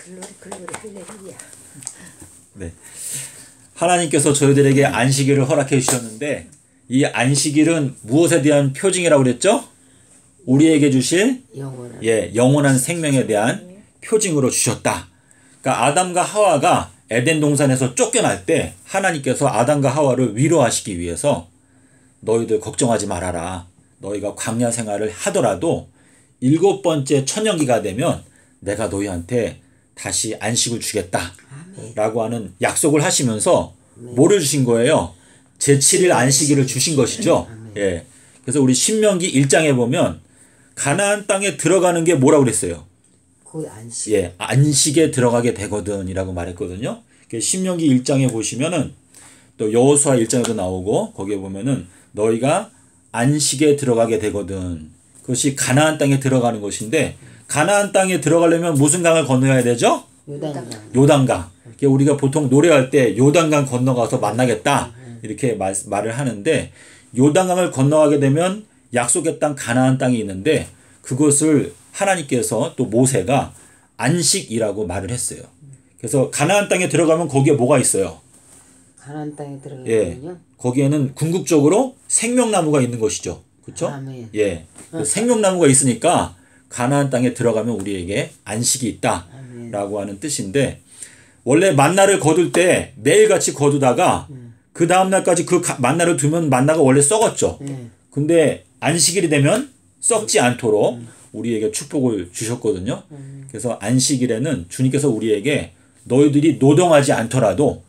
글로리 할렐루야. 네. 하나님께서 저희들에게 안식일을 허락해 주셨는데 이 안식일은 무엇에 대한 표징이라고 그랬죠? 우리에게 주실 영원한 생명에 대한 표징으로 주셨다. 그러니까 아담과 하와가 에덴 동산에서 쫓겨날 때 하나님께서 아담과 하와를 위로하시기 위해서 너희들 걱정하지 말아라. 너희가 광야 생활을 하더라도 7번째 천년기가 되면 내가 너희한테 다시 안식을 주겠다. 라고 하는 약속을 하시면서 뭐를 주신 거예요? 제7일 안식일을 주신 것이죠. 예. 그래서 우리 신명기 1장에 보면 가나안 땅에 들어가는 게 뭐라고 그랬어요? 거의 안식. 예, 안식에 들어가게 되거든이라고 말했거든요. 신명기 1장에 보시면은 또 여호수아 1장에도 나오고 거기에 보면은 너희가 안식에 들어가게 되거든. 그것이 가나안 땅에 들어가는 것인데 가나안 땅에 들어가려면 무슨 강을 건너야 되죠? 요단강. 우리가 보통 노래할 때 요단강 건너가서 만나겠다 이렇게 말을 하는데 요단강을 건너가게 되면 약속의 땅 가나안 땅이 있는데 그것을 하나님께서 또 모세가 안식이라고 말을 했어요. 그래서 가나안 땅에 들어가면 거기에 뭐가 있어요? 가나안 땅에 들어가면요? 예, 거기에는 궁극적으로 생명나무가 있는 것이죠. 그렇죠? 예, 그 생명나무가 있으니까 가나안 땅에 들어가면 우리에게 안식이 있다라고 하는 뜻인데 원래 만나를 거둘 때 매일같이 거두다가 그 다음날까지 그 만나를 두면 만나가 원래 썩었죠. 근데 안식일이 되면 썩지 않도록 우리에게 축복을 주셨거든요. 그래서 안식일에는 주님께서 우리에게 너희들이 노동하지 않더라도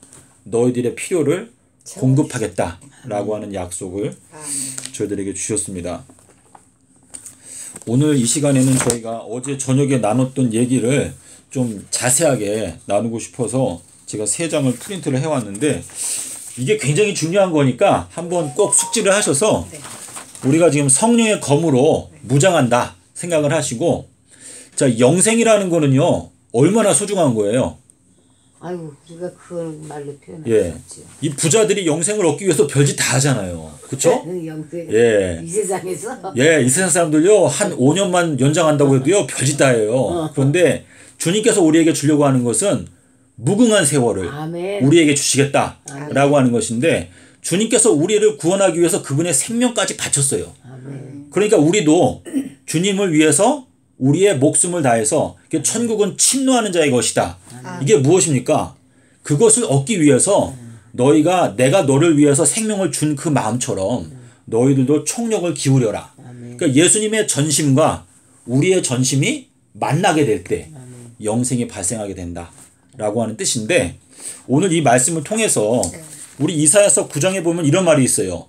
너희들의 필요를 공급하겠다라고 하는 약속을 저희들에게 주셨습니다. 오늘 이 시간에는 저희가 어제 저녁에 나눴던 얘기를 좀 자세하게 나누고 싶어서 제가 3장을 프린트를 해왔는데 이게 굉장히 중요한 거니까 한번 꼭 숙지를 하셔서 우리가 지금 성령의 검으로 무장한다 생각을 하시고 자 영생이라는 거는요 얼마나 소중한 거예요. 아이고 우리가 그걸 말로 표현할 예. 수 없지. 이 부자들이 영생을 얻기 위해서 별짓 다 하잖아요. 그렇죠? 예. 이 세상에서 이 세상 사람들요 한 5년만 연장한다고 해도요 별짓 다 해요. 그런데 주님께서 우리에게 주려고 하는 것은 무궁한 세월을 우리에게 주시겠다라고 하는 것인데 주님께서 우리를 구원하기 위해서 그분의 생명까지 바쳤어요. 그러니까 우리도 주님을 위해서 우리의 목숨을 다해서 천국은 침노하는 자의 것이다. 이게 무엇입니까? 그것을 얻기 위해서 너희가 내가 너를 위해서 생명을 준 그 마음처럼 너희들도 총력을 기울여라. 그러니까 예수님의 전심과 우리의 전심이 만나게 될 때 영생이 발생하게 된다라고 하는 뜻인데 오늘 이 말씀을 통해서 우리 이사야서 9장에 보면 이런 말이 있어요.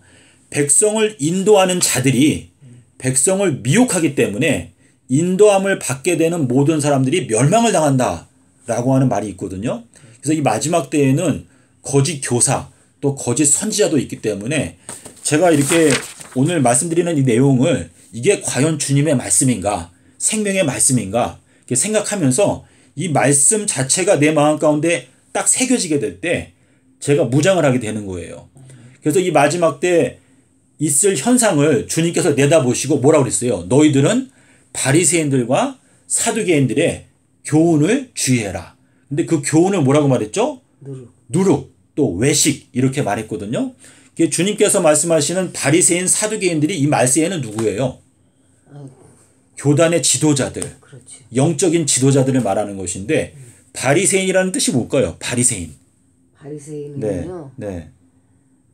백성을 인도하는 자들이 백성을 미혹하기 때문에 인도함을 받게 되는 모든 사람들이 멸망을 당한다라고 하는 말이 있거든요. 그래서 이 마지막 때에는 거짓 교사 또 거짓 선지자도 있기 때문에 제가 이렇게 오늘 말씀드리는 이 내용을 이게 과연 주님의 말씀인가 생명의 말씀인가 이렇게 생각하면서 이 말씀 자체가 내 마음 가운데 딱 새겨지게 될 때 제가 무장을 하게 되는 거예요. 그래서 이 마지막 때 있을 현상을 주님께서 내다보시고 뭐라고 그랬어요? 너희들은 바리새인들과 사두개인들의 교훈을 주의해라. 근데 그 교훈을 뭐라고 말했죠? 누룩, 또 외식 이렇게 말했거든요. 주님께서 말씀하시는 바리새인 사두개인들이 이 말세에는 누구예요? 교단의 지도자들, 영적인 지도자들을 말하는 것인데 바리새인이라는 뜻이 뭘까요? 바리새인. 바리새인은요. 네.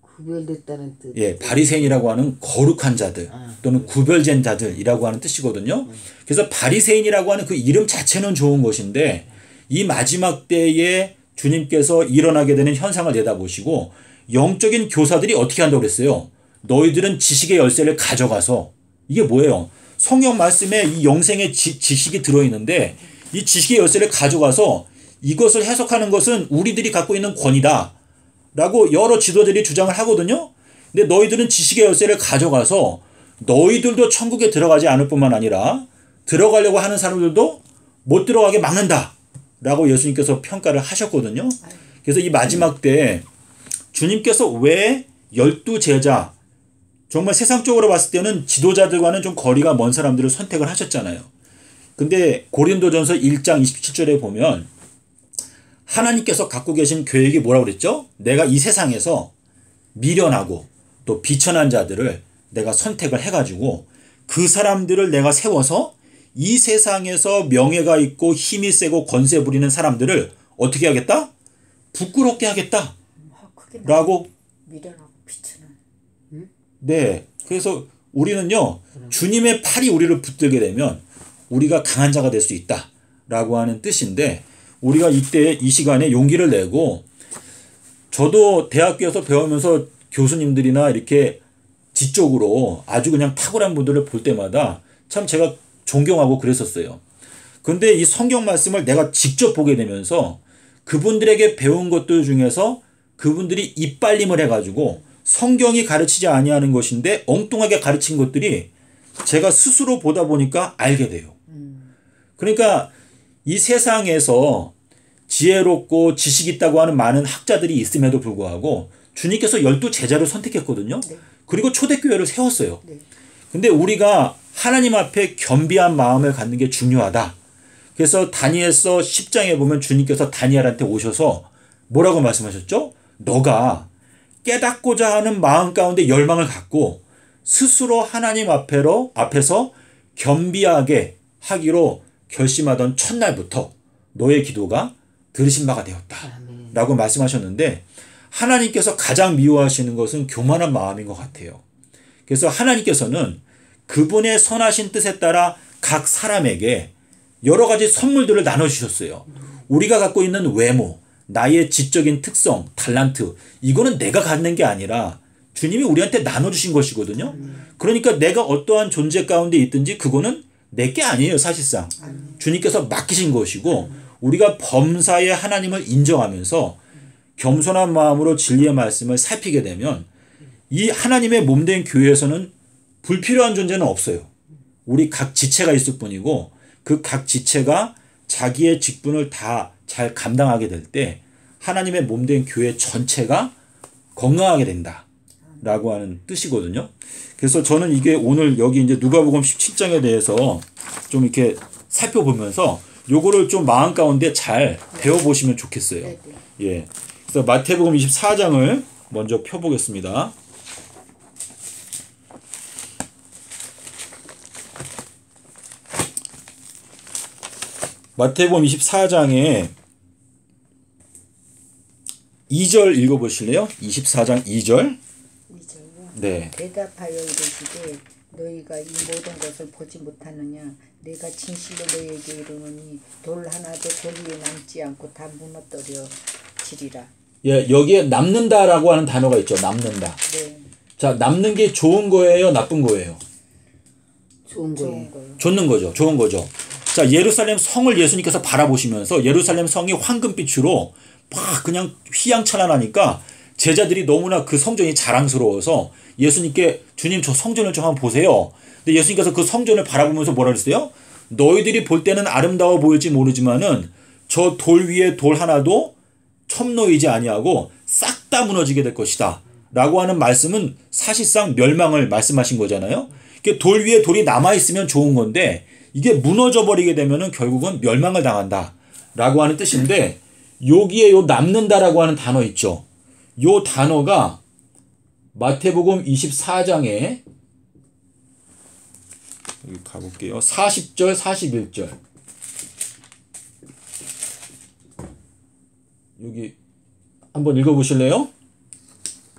구별됐다는 뜻. 예, 바리새인이라고 하는 거룩한 자들 또는 구별된 자들이라고 하는 뜻이거든요. 그래서 바리새인이라고 하는 그 이름 자체는 좋은 것인데 이 마지막 때에 주님께서 일어나게 되는 현상을 내다보시고 영적인 교사들이 어떻게 한다고 그랬어요? 너희들은 지식의 열쇠를 가져가서 이게 뭐예요? 성경 말씀에 이 영생의 지식이 들어있는데 이 지식의 열쇠를 가져가서 이것을 해석하는 것은 우리들이 갖고 있는 권위다 라고 여러 지도자들이 주장을 하거든요. 근데 너희들은 지식의 열쇠를 가져가서 너희들도 천국에 들어가지 않을 뿐만 아니라 들어가려고 하는 사람들도 못 들어가게 막는다 라고 예수님께서 평가를 하셨거든요. 그래서 이 마지막 때 주님께서 왜 12제자 정말 세상적으로 봤을 때는 지도자들과는 좀 거리가 먼 사람들을 선택을 하셨잖아요. 근데 고린도전서 1장 27절에 보면 하나님께서 갖고 계신 계획이 뭐라고 그랬죠? 내가 이 세상에서 미련하고 또 비천한 자들을 내가 선택을 해가지고 그 사람들을 내가 세워서 이 세상에서 명예가 있고 힘이 세고 권세 부리는 사람들을 어떻게 하겠다? 부끄럽게 하겠다. 라고. 미련하고 비천한. 네. 그래서 우리는요, 주님의 팔이 우리를 붙들게 되면 우리가 강한 자가 될 수 있다. 라고 하는 뜻인데, 우리가 이때 이 시간에 용기를 내고, 저도 대학교에서 배우면서 교수님들이나 이렇게 지적으로 아주 그냥 탁월한 분들을 볼 때마다 참 제가 존경하고 그랬었어요. 근데 이 성경 말씀을 내가 직접 보게 되면서 그분들에게 배운 것들 중에서 그분들이 이빨림을 해가지고 성경이 가르치지 아니하는 것인데 엉뚱하게 가르친 것들이 제가 스스로 보다 보니까 알게 돼요. 그러니까 이 세상에서 지혜롭고 지식 있다고 하는 많은 학자들이 있음에도 불구하고 주님께서 12제자를 선택했거든요. 네. 그리고 초대교회를 세웠어요. 네. 근데 우리가 하나님 앞에 겸비한 마음을 갖는 게 중요하다. 그래서 다니엘서 10장에 보면 주님께서 다니엘한테 오셔서 뭐라고 말씀하셨죠? 너가 깨닫고자 하는 마음 가운데 열망을 갖고 스스로 하나님 앞에서 겸비하게 하기로 결심하던 첫날부터 너의 기도가 들으신 바가 되었다. 라고 말씀하셨는데 하나님께서 가장 미워하시는 것은 교만한 마음인 것 같아요. 그래서 하나님께서는 그분의 선하신 뜻에 따라 각 사람에게 여러 가지 선물들을 나눠주셨어요. 우리가 갖고 있는 외모, 나의 지적인 특성, 달란트, 이거는 내가 갖는 게 아니라 주님이 우리한테 나눠주신 것이거든요. 그러니까 내가 어떠한 존재 가운데 있든지 그거는 내 게 아니에요, 사실상. 주님께서 맡기신 것이고 우리가 범사에 하나님을 인정하면서 겸손한 마음으로 진리의 말씀을 살피게 되면 이 하나님의 몸된 교회에서는 불필요한 존재는 없어요. 우리 각 지체가 있을 뿐이고 그 각 지체가 자기의 직분을 다 잘 감당하게 될 때 하나님의 몸된 교회 전체가 건강하게 된다. 라고 하는 뜻이거든요. 그래서 저는 이게 오늘 여기 이제 누가복음 17장에 대해서 좀 이렇게 살펴보면서 요거를 좀 마음 가운데 잘 배워보시면 좋겠어요. 네, 예. 그래서 마태복음 24장을 먼저 펴보겠습니다. 마태복음 24장에 2절 읽어보실래요? 24장 2절. 2절요. 네. 대답하여 이르시되 너희가 이 모든 것을 보지 못하느냐 내가 진실로 너희에게 이르노니 돌 하나도 돌 위에 남지 않고 다 무너뜨려 지리라. 예, 여기에 남는다라고 하는 단어가 있죠. 남는다. 네. 자, 남는 게 좋은 거예요, 나쁜 거예요? 좋은 거예요. 좋는 거죠. 좋은 거죠. 자, 예루살렘 성을 예수님께서 바라보시면서 예루살렘 성이 황금빛으로 막 그냥 휘황찬란하니까 제자들이 너무나 그 성전이 자랑스러워서 예수님께 주님 저 성전을 좀 한번 보세요. 근데 예수님께서 그 성전을 바라보면서 뭐라 그랬어요? 너희들이 볼 때는 아름다워 보일지 모르지만은 저 돌 위에 돌 하나도 첨노이지 아니하고 싹 다 무너지게 될 것이다. 라고 하는 말씀은 사실상 멸망을 말씀하신 거잖아요. 돌 위에 돌이 남아있으면 좋은 건데 이게 무너져 버리게 되면은 결국은 멸망을 당한다. 라고 하는 뜻인데 여기에 요 남는다라고 하는 단어 있죠. 요 단어가 마태복음 24장에 여기 가볼게요. 40절, 41절. 여기 한번 읽어보실래요?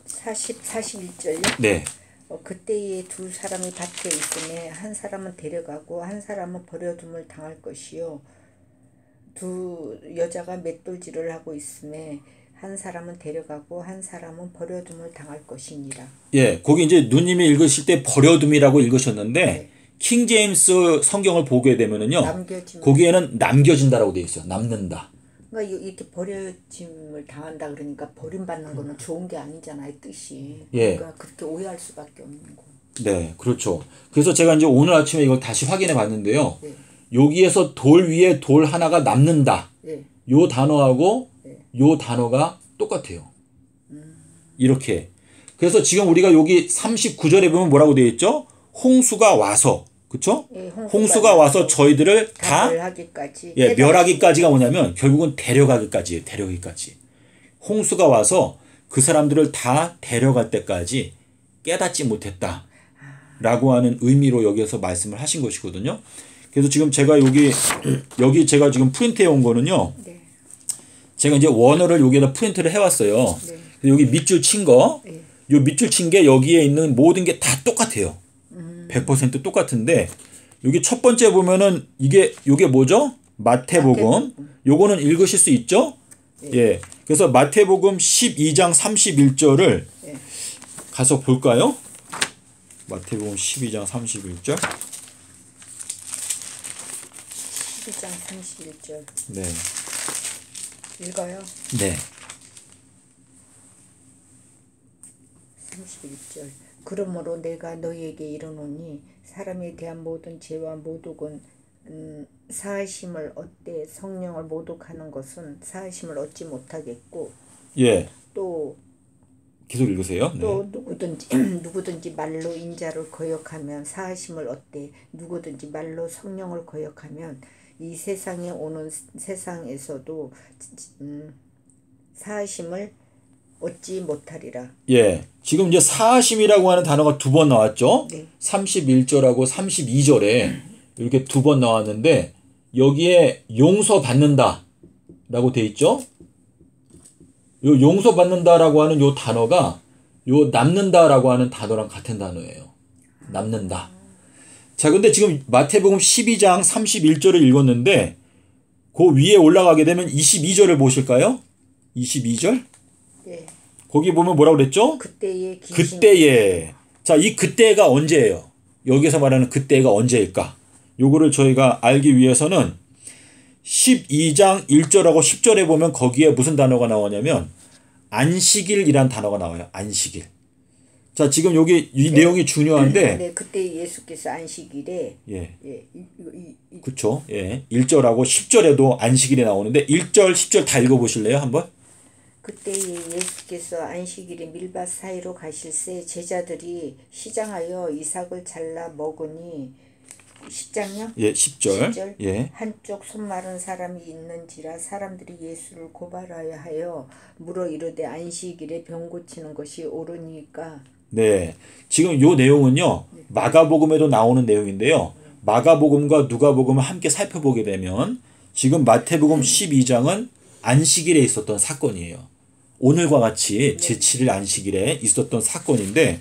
41절요? 네. 그때에 두 사람이 밭에 있음에 한 사람은 데려가고 한 사람은 버려둠을 당할 것이요 두 여자가 맷돌질을 하고 있음에 한 사람은 데려가고 한 사람은 버려둠을 당할 것이니라. 예, 거기 이제 누님이 읽으실 때 버려둠이라고 읽으셨는데 네. 킹 제임스 성경을 보게 되면은요. 거기에는 남겨진다라고 되어 있어요. 남는다. 그러니까 이렇게 버려짐을 당한다 그러니까 버림받는 거는 좋은 게 아니잖아요, 뜻이. 예. 그러니까 그렇게 오해할 수밖에 없는 거. 네, 그렇죠. 그래서 제가 이제 오늘 아침에 이걸 다시 확인해 봤는데요. 네. 여기에서 돌 위에 돌 하나가 남는다. 네. 요 단어하고 네. 요 단어가 똑같아요. 이렇게. 그래서 지금 우리가 여기 39절에 보면 뭐라고 되어 있죠? 홍수가 와서 그쵸? 예, 홍수가 와서 저희들을 다 멸하기까지. 예, 멸하기까지가 뭐냐면 결국은 데려가기까지예요. 데려가기까지. 홍수가 와서 그 사람들을 다 데려갈 때까지 깨닫지 못했다. 라고 하는 의미로 여기에서 말씀을 하신 것이거든요. 그래서 지금 제가 여기 제가 지금 프린트해 온 거는요. 네. 제가 이제 원어를 여기에다 프린트를 해왔어요. 네. 여기 밑줄 친 거, 네. 요 밑줄 친 게 여기에 있는 모든 게 다 똑같아요. 100% 똑같은데 여기 첫 번째 보면은 요게 뭐죠? 마태복음. 요거는 읽으실 수 있죠? 네. 예. 그래서 마태복음 12장 31절을 네. 가서 볼까요? 마태복음 12장 31절. 12장 31절. 네. 읽어요. 네. 31절. 그러므로 내가 너희에게 이르노니 사람에 대한 모든 죄와 모독은 사하심을 얻되 성령을 모독하는 것은 사하심을 얻지 못하겠고 예. 또 계속 읽으세요. 또 네. 누구든지 말로 인자를 거역하면 사하심을 얻되 누구든지 말로 성령을 거역하면 이 세상에 오는 세상에서도 사하심을 얻지 못하리라. 예. 지금 이제 사하심이라고 하는 단어가 두 번 나왔죠? 네. 31절하고 32절에 이렇게 두 번 나왔는데 여기에 용서받는다 라고 돼 있죠? 요 용서받는다라고 하는 요 단어가 요 남는다라고 하는 단어랑 같은 단어예요. 남는다. 자, 근데 지금 마태복음 12장 31절을 읽었는데 그 위에 올라가게 되면 22절을 보실까요? 22절? 네. 거기 보면 뭐라고 그랬죠? 그때에. 자, 이 그때가 언제예요? 여기서 말하는 그때가 언제일까? 요거를 저희가 알기 위해서는 12장 1절하고 10절에 보면 거기에 무슨 단어가 나오냐면 안식일이란 단어가 나와요. 안식일. 자, 지금 여기 이 내용이 중요한데 네, 그때 예수께서 안식일에 예. 예, 그렇죠. 예. 1절하고 10절에도 안식일이 나오는데 1절, 10절 다 읽어 보실래요? 한번? 그때에 예수께서 안식일에 밀밭 사이로 가실새 제자들이 시장하여 이삭을 잘라 먹으니 10장요? 예, 10절. 10절. 예. 한쪽 손 마른 사람이 있는지라 사람들이 예수를 고발하여 하여 물어 이르되 안식일에 병 고치는 것이 옳으니까. 네. 지금 요 내용은요. 마가복음에도 나오는 내용인데요. 마가복음과 누가복음을 함께 살펴보게 되면 지금 마태복음 12장은 안식일에 있었던 사건이에요. 오늘과 같이 제7일 안식일에 있었던 사건인데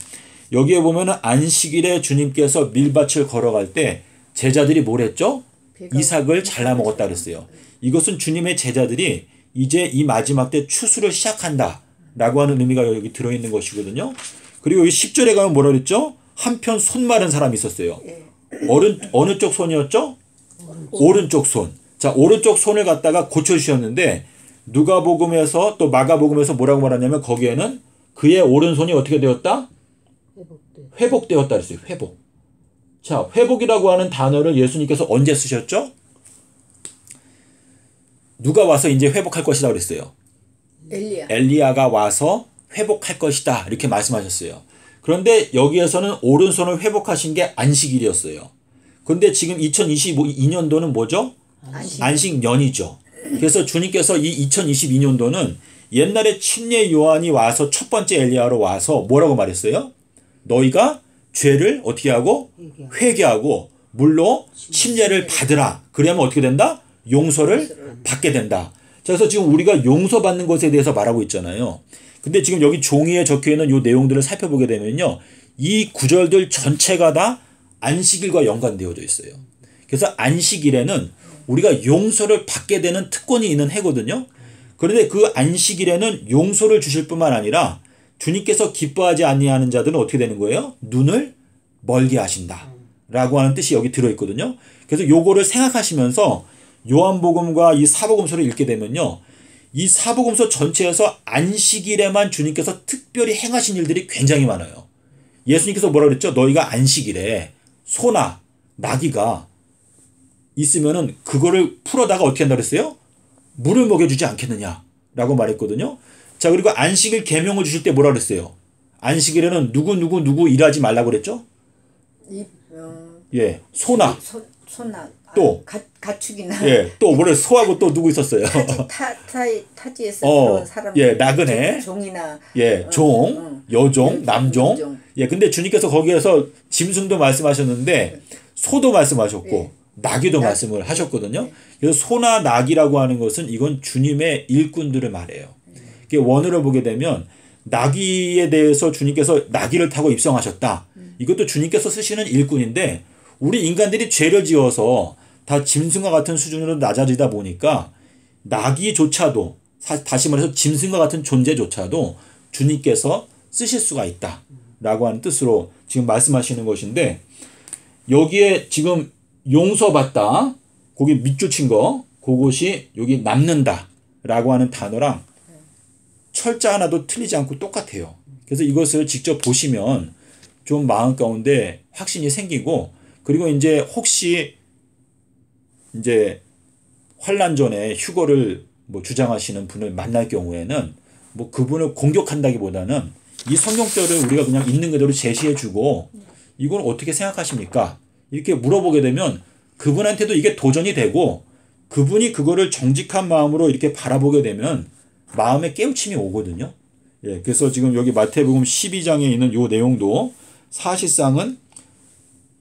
여기에 보면은 안식일에 주님께서 밀밭을 걸어갈 때 제자들이 뭘 했죠? 이삭을 잘라 먹었다 그랬어요. 이것은 주님의 제자들이 이제 이 마지막 때 추수를 시작한다 라고 하는 의미가 여기 들어있는 것이거든요. 그리고 여기 10절에 가면 뭐라 그랬죠? 한편 손 마른 사람이 있었어요. 어느 쪽 손이었죠? 오른쪽 손. 자, 오른쪽 손을 갖다가 고쳐주셨는데 누가복음에서 또 마가복음에서 뭐라고 말하냐면 거기에는 그의 오른손이 어떻게 되었다? 회복되었다 그랬어요. 회복. 자, 회복이라고 하는 단어를 예수님께서 언제 쓰셨죠? 누가 와서 이제 회복할 것이다 그랬어요. 엘리야가 와서 회복할 것이다 이렇게 말씀하셨어요. 그런데 여기에서는 오른손을 회복하신 게 안식일이었어요. 그런데 지금 2022년도는 뭐죠? 안식년이죠. 그래서 주님께서 이 2022년도는 옛날에 침례 요한이 와서 첫 번째 엘리야로 와서 뭐라고 말했어요? 너희가 죄를 어떻게 하고? 회개하고 물로 침례를 받으라. 그러면 어떻게 된다? 용서를 받게 된다. 자, 그래서 지금 우리가 용서받는 것에 대해서 말하고 있잖아요. 근데 지금 여기 종이에 적혀있는 이 내용들을 살펴보게 되면요. 이 구절들 전체가 다 안식일과 연관되어져 있어요. 그래서 안식일에는 우리가 용서를 받게 되는 특권이 있는 해거든요. 그런데 그 안식일에는 용서를 주실 뿐만 아니라 주님께서 기뻐하지 아니하는 자들은 어떻게 되는 거예요? 눈을 멀게 하신다 라고 하는 뜻이 여기 들어있거든요. 그래서 요거를 생각하시면서 요한복음과 이 사복음서를 읽게 되면요. 이 사복음서 전체에서 안식일에만 주님께서 특별히 행하신 일들이 굉장히 많아요. 예수님께서 뭐라 그랬죠? 너희가 안식일에 소나 나귀가 있으면은 그거를 풀어다가 어떻게 한다 그랬어요? 물을 먹여주지 않겠느냐라고 말했거든요. 자, 그리고 안식일 계명을 주실 때 뭐라 그랬어요? 안식일에는 누구 일하지 말라고 그랬죠? 예, 소나. 소나. 또 가축이나. 예, 또 원래 소하고 또 누구 있었어요? 타지에서 들어온 사람들. 예, 나그네. 종이나. 예, 종, 여종, 남종. 예, 근데 주님께서 거기에서 짐승도 말씀하셨는데 소도 말씀하셨고 나귀도 말씀을 하셨거든요. 그래서 소나 나귀라고 하는 것은 이건 주님의 일꾼들을 말해요. 이게 원어를 보게 되면 나귀에 대해서 주님께서 나귀를 타고 입성하셨다. 이것도 주님께서 쓰시는 일꾼인데 우리 인간들이 죄를 지어서 다 짐승과 같은 수준으로 낮아지다 보니까 나귀조차도 다시 말해서 짐승과 같은 존재조차도 주님께서 쓰실 수가 있다라고 하는 뜻으로 지금 말씀하시는 것인데 여기에 지금 용서받다 거기 밑줄 친 거 그것이 여기 남는다라고 하는 단어랑 철자 하나도 틀리지 않고 똑같아요. 그래서 이것을 직접 보시면 좀 마음 가운데 확신이 생기고 그리고 이제 혹시 이제 환란 전에 휴거를 뭐 주장하시는 분을 만날 경우에는 뭐 그분을 공격한다기보다는 이 성경절을 우리가 그냥 있는 그대로 제시해주고 이건 어떻게 생각하십니까? 이렇게 물어보게 되면 그분한테도 이게 도전이 되고 그분이 그거를 정직한 마음으로 이렇게 바라보게 되면 마음에 깨우침이 오거든요. 예, 그래서 지금 여기 마태복음 12장에 있는 요 내용도 사실상은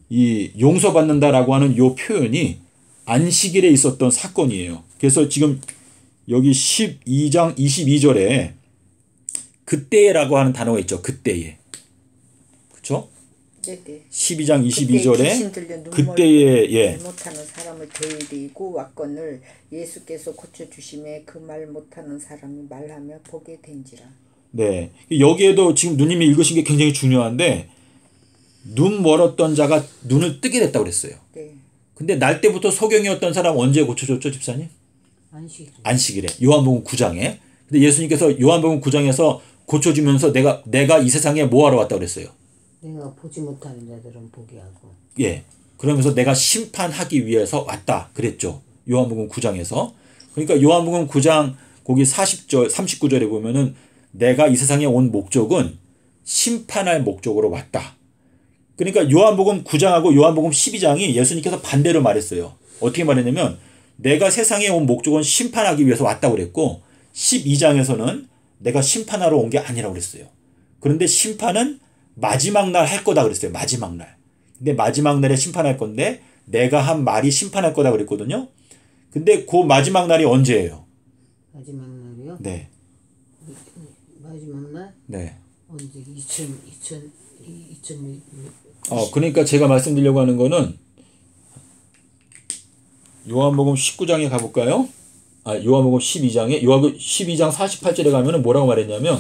이 용서받는다라고 하는 요 표현이 안식일에 있었던 사건이에요. 그래서 지금 여기 12장 22절에 그때라고 하는 단어가 있죠. 그때에. 그렇죠? 12장 22절에 그때에 예. 못하는 사람을 데리고 왔거늘 예수께서 고쳐주심에 그 말 못하는 사람이 말하며 보게 된지라. 네. 여기에도 지금 누님이 읽으신 게 굉장히 중요한데 눈 멀었던 자가 눈을 뜨게 됐다고 그랬어요. 네. 근데 날 때부터 소경이었던 사람 언제 고쳐줬죠, 집사님? 안식일에. 요한복음 9장에. 근데 예수님께서 요한복음 9장에서 고쳐주면서 내가 이 세상에 뭐 하러 왔다고 그랬어요? 내가 보지 못하는 자들은 보게 하고. 예. 그러면서 내가 심판하기 위해서 왔다 그랬죠. 요한복음 9장에서. 그러니까 요한복음 9장 거기 40절, 39절에 보면은 내가 이 세상에 온 목적은 심판할 목적으로 왔다. 그러니까 요한복음 9장하고 요한복음 12장이 예수님께서 반대로 말했어요. 어떻게 말했냐면 내가 세상에 온 목적은 심판하기 위해서 왔다고 그랬고 12장에서는 내가 심판하러 온 게 아니라고 그랬어요. 그런데 심판은 마지막 날 할 거다 그랬어요. 마지막 날. 근데 마지막 날에 심판할 건데 내가 한 말이 심판할 거다 그랬거든요. 근데 그 마지막 날이 언제예요? 마지막 날이요? 네. 마지막 날? 네. 언제 2000 그러니까 제가 말씀드리려고 하는 거는 요한복음 19장에 가볼까요? 요한복음 12장에 요한복음 12장 48절에 가면은 뭐라고 말했냐면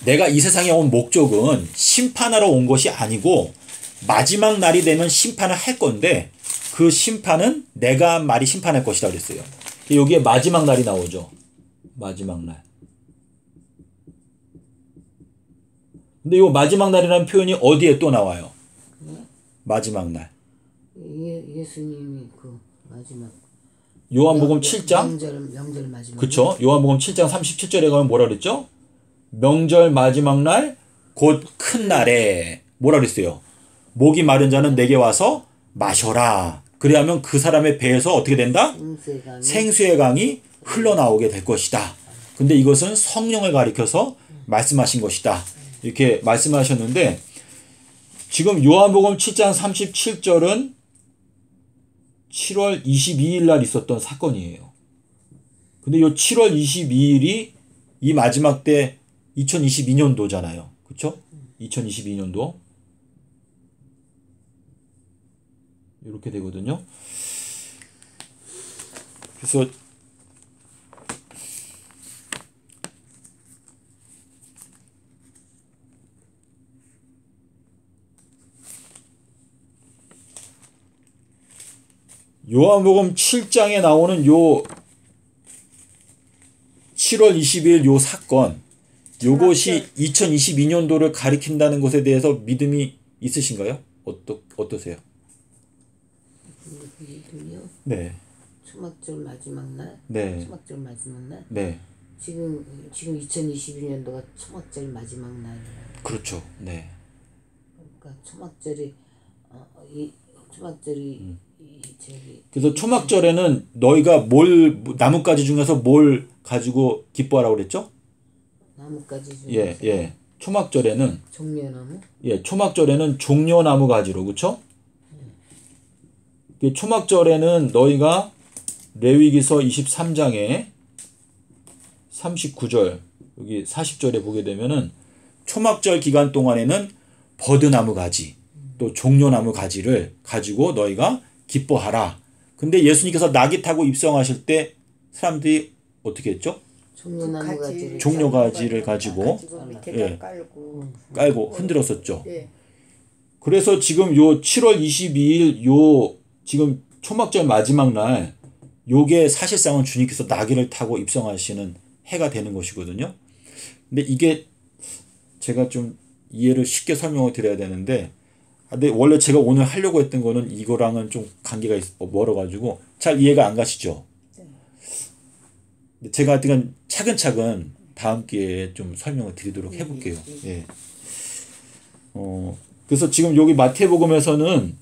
내가 이 세상에 온 목적은 심판하러 온 것이 아니고 마지막 날이 되면 심판을 할 건데 그 심판은 내가 한 말이 심판할 것이다 그랬어요. 여기에 마지막 날이 나오죠. 마지막 날. 근데 이 마지막 날이라는 표현이 어디에 또 나와요? 마지막 날. 예수님이 그 마지막. 요한복음 7장. 명절 마지막. 그렇죠. 요한복음 7장 37절에 가면 뭐라 그랬죠? 명절 마지막 날 곧 큰 날에 뭐라 그랬어요? 목이 마른 자는 내게 와서 마셔라. 그래야면 그 사람의 배에서 어떻게 된다? 생수의 강이 흘러나오게 될 것이다. 근데 이것은 성령을 가리켜서 말씀하신 것이다. 이렇게 말씀하셨는데 지금 요한복음 7장 37절은 7월 22일 날 있었던 사건이에요. 근데 이 7월 22일이 이 마지막 때 2022년도잖아요. 그렇죠? 2022년도 이렇게 되거든요. 그래서 요한복음 7장에 나오는 요 7월 22일 요 사건 요것이 2022년도를 가리킨다는 것에 대해서 믿음이 있으신가요? 어떠세요? 믿음이요? 네. 초막절 마지막 날? 네. 초막절 마지막 날? 네. 지금 2022년도가 초막절 마지막 날이에요. 그렇죠. 네. 그러니까 초막절이 이 초막절이 이 저기 그래서 초막절에는 너희가 나뭇가지 중에서 뭘 가지고 기뻐하라고 그랬죠? 나뭇가지 중에서 예. 초막절에는 종려나무? 초막절에는 종려나무 가지로, 그렇죠? 초막절에는 너희가 레위기서 23장에 39절 여기 40절에 보게 되면은 초막절 기간 동안에는 버드나무 가지 또 종려나무 가지를 가지고 너희가 기뻐하라. 근데 예수님께서 나귀 타고 입성하실 때 사람들이 어떻게 했죠? 종려나무 가지를 종려가지를 가지고 밑에다 깔고 흔들었었죠. 예. 그래서 지금 요 7월 22일 요 지금 초막절 마지막 날 요게 사실상은 주님께서 나귀를 타고 입성하시는 해가 되는 것이거든요. 근데 이게 제가 좀 이해를 쉽게 설명을 드려야 되는데 근데 원래 제가 오늘 하려고 했던 거는 이거랑은 좀 관계가 멀어가지고 잘 이해가 안 가시죠? 제가 하여튼 차근차근 다음 기회에 좀 설명을 드리도록 해볼게요. 예. 그래서 지금 여기 마태복음에서는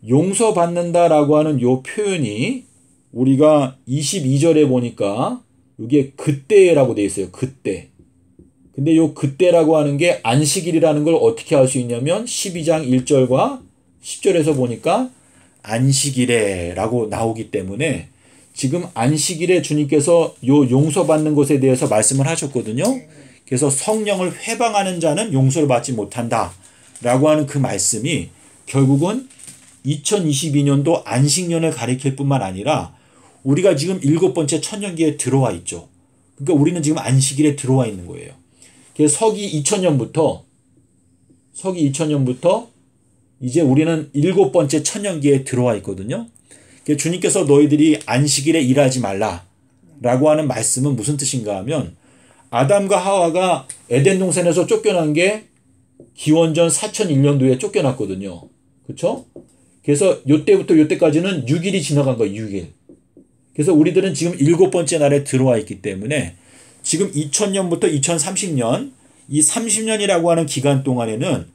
용서받는다라고 하는 요 표현이 우리가 22절에 보니까 이게 그때라고 돼 있어요. 그때. 근데 요 그때라고 하는 게 안식일이라는 걸 어떻게 알 수 있냐면 12장 1절과 10절에서 보니까 안식일에라고 나오기 때문에 지금 안식일에 주님께서 요 용서받는 것에 대해서 말씀을 하셨거든요. 그래서 성령을 회방하는 자는 용서를 받지 못한다 라고 하는 그 말씀이 결국은 2022년도 안식년을 가리킬 뿐만 아니라 우리가 지금 7번째 천년기에 들어와 있죠. 그러니까 우리는 지금 안식일에 들어와 있는 거예요. 그래서 서기 2000년부터 이제 우리는 7번째 천년기에 들어와 있거든요. 그래서 주님께서 너희들이 안식일에 일하지 말라라고 하는 말씀은 무슨 뜻인가 하면 아담과 하와가 에덴 동산에서 쫓겨난 게 기원전 4001년도에 쫓겨났거든요. 그렇죠? 그래서 요때부터 요때까지는 6일이 지나간 거예요. 6일. 그래서 우리들은 지금 7번째 날에 들어와 있기 때문에 지금 2000년부터 2030년 이 30년이라고 하는 기간 동안에는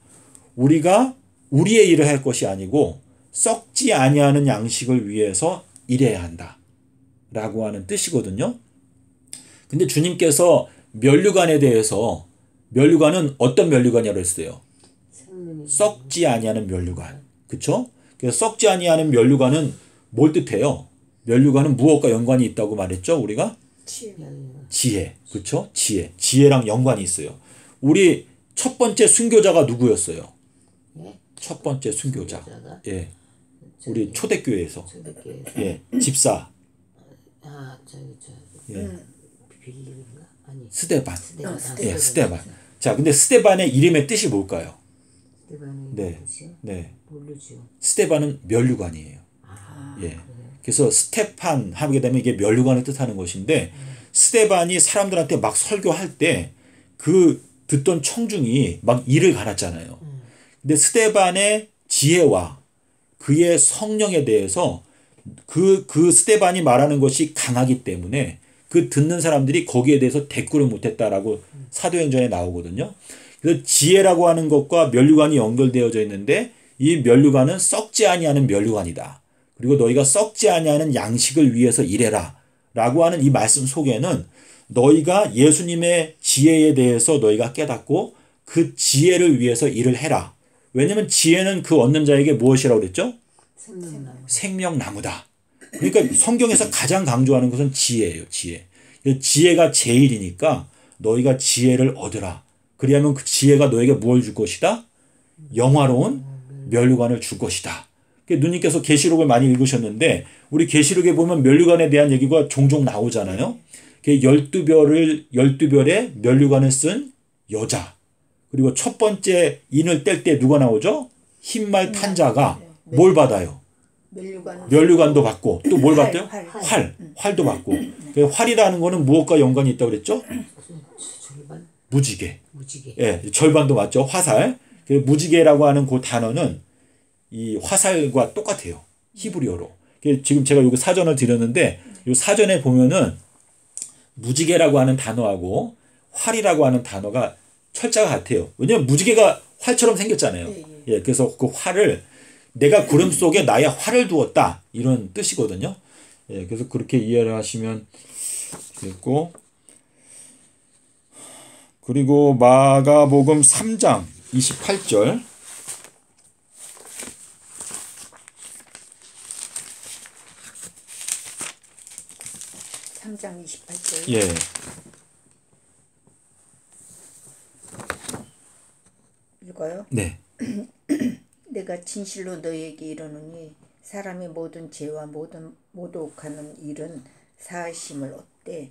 우리가 우리의 일을 할 것이 아니고 썩지 아니하는 양식을 위해서 일해야 한다 라고 하는 뜻이거든요. 근데 주님께서 면류관에 대해서 면류관은 어떤 면류관이라고 했어요? 썩지 아니하는 면류관. 그쵸? 그래서 썩지 아니하는 면류관은 뭘 뜻해요? 면류관은 무엇과 연관이 있다고 말했죠? 우리가? 지혜. 그쵸? 지혜. 지혜랑 연관이 있어요. 우리 첫 번째 순교자가 누구였어요? 첫 번째 순교자. 예. 우리 초대교회에서. 예. 집사. 예. 빌립인가? 아니. 스데반. 예, 스데반. 자, 근데 스데반의 이름의 뜻이 뭘까요? 스데반의 뜻이요? 네. 모르죠. 스데반은 면류관이에요. 예. 그래서 스테판 하게 되면 이게 면류관을 뜻하는 것인데 스데반이 사람들한테 막 설교할 때 그 듣던 청중이 막 이를 갈았잖아요. 근데 스데반의 지혜와 그의 성령에 대해서 그 스데반이 말하는 것이 강하기 때문에 그 듣는 사람들이 거기에 대해서 대꾸를 못했다라고 사도행전에 나오거든요. 그래서 지혜라고 하는 것과 면류관이 연결되어져 있는데 이 면류관은 썩지 아니하는 면류관이다. 그리고 너희가 썩지 아니하는 양식을 위해서 일해라 라고 하는 이 말씀 속에는 너희가 예수님의 지혜에 대해서 너희가 깨닫고 그 지혜를 위해서 일을 해라. 왜냐하면 지혜는 그 얻는 자에게 무엇이라고 그랬죠? 생명나무다. 그러니까 성경에서 가장 강조하는 것은 지혜예요. 지혜. 지혜가 제일이니까 너희가 지혜를 얻으라. 그리하면 그 지혜가 너에게 무엇을 줄 것이다? 영화로운 면류관을 줄 것이다. 누님께서 계시록을 많이 읽으셨는데 우리 계시록에 보면 면류관에 대한 얘기가 종종 나오잖아요. 12별의 면류관을 쓴 여자. 그리고 첫 번째 인을 뗄 때 누가 나오죠? 흰말 탄 자가 뭘 받아요? 면류관도 받고 또 뭘 받대요? 활도 받고. 활이라는 거는 무엇과 연관이 있다고 그랬죠? 무지개. 예, 절반도 맞죠. 화살. 무지개라고 하는 그 단어는 이 화살과 똑같아요. 히브리어로. 지금 제가 여기 사전을 드렸는데 이 사전에 보면은 무지개라고 하는 단어하고 활이라고 하는 단어가 철자가 같아요. 왜냐면 무지개가 활처럼 생겼잖아요. 예, 그래서 그 활을 내가 구름 속에 나의 활을 두었다. 이런 뜻이거든요. 예, 그래서 그렇게 이해를 하시면 되겠고. 그리고 마가복음 3장 28절. 장 28절. 예. 읽어요? 네. 내가 진실로 너희에게 이르노니 사람의 모든 죄와 모든 모독하는 일은 사하심을 얻되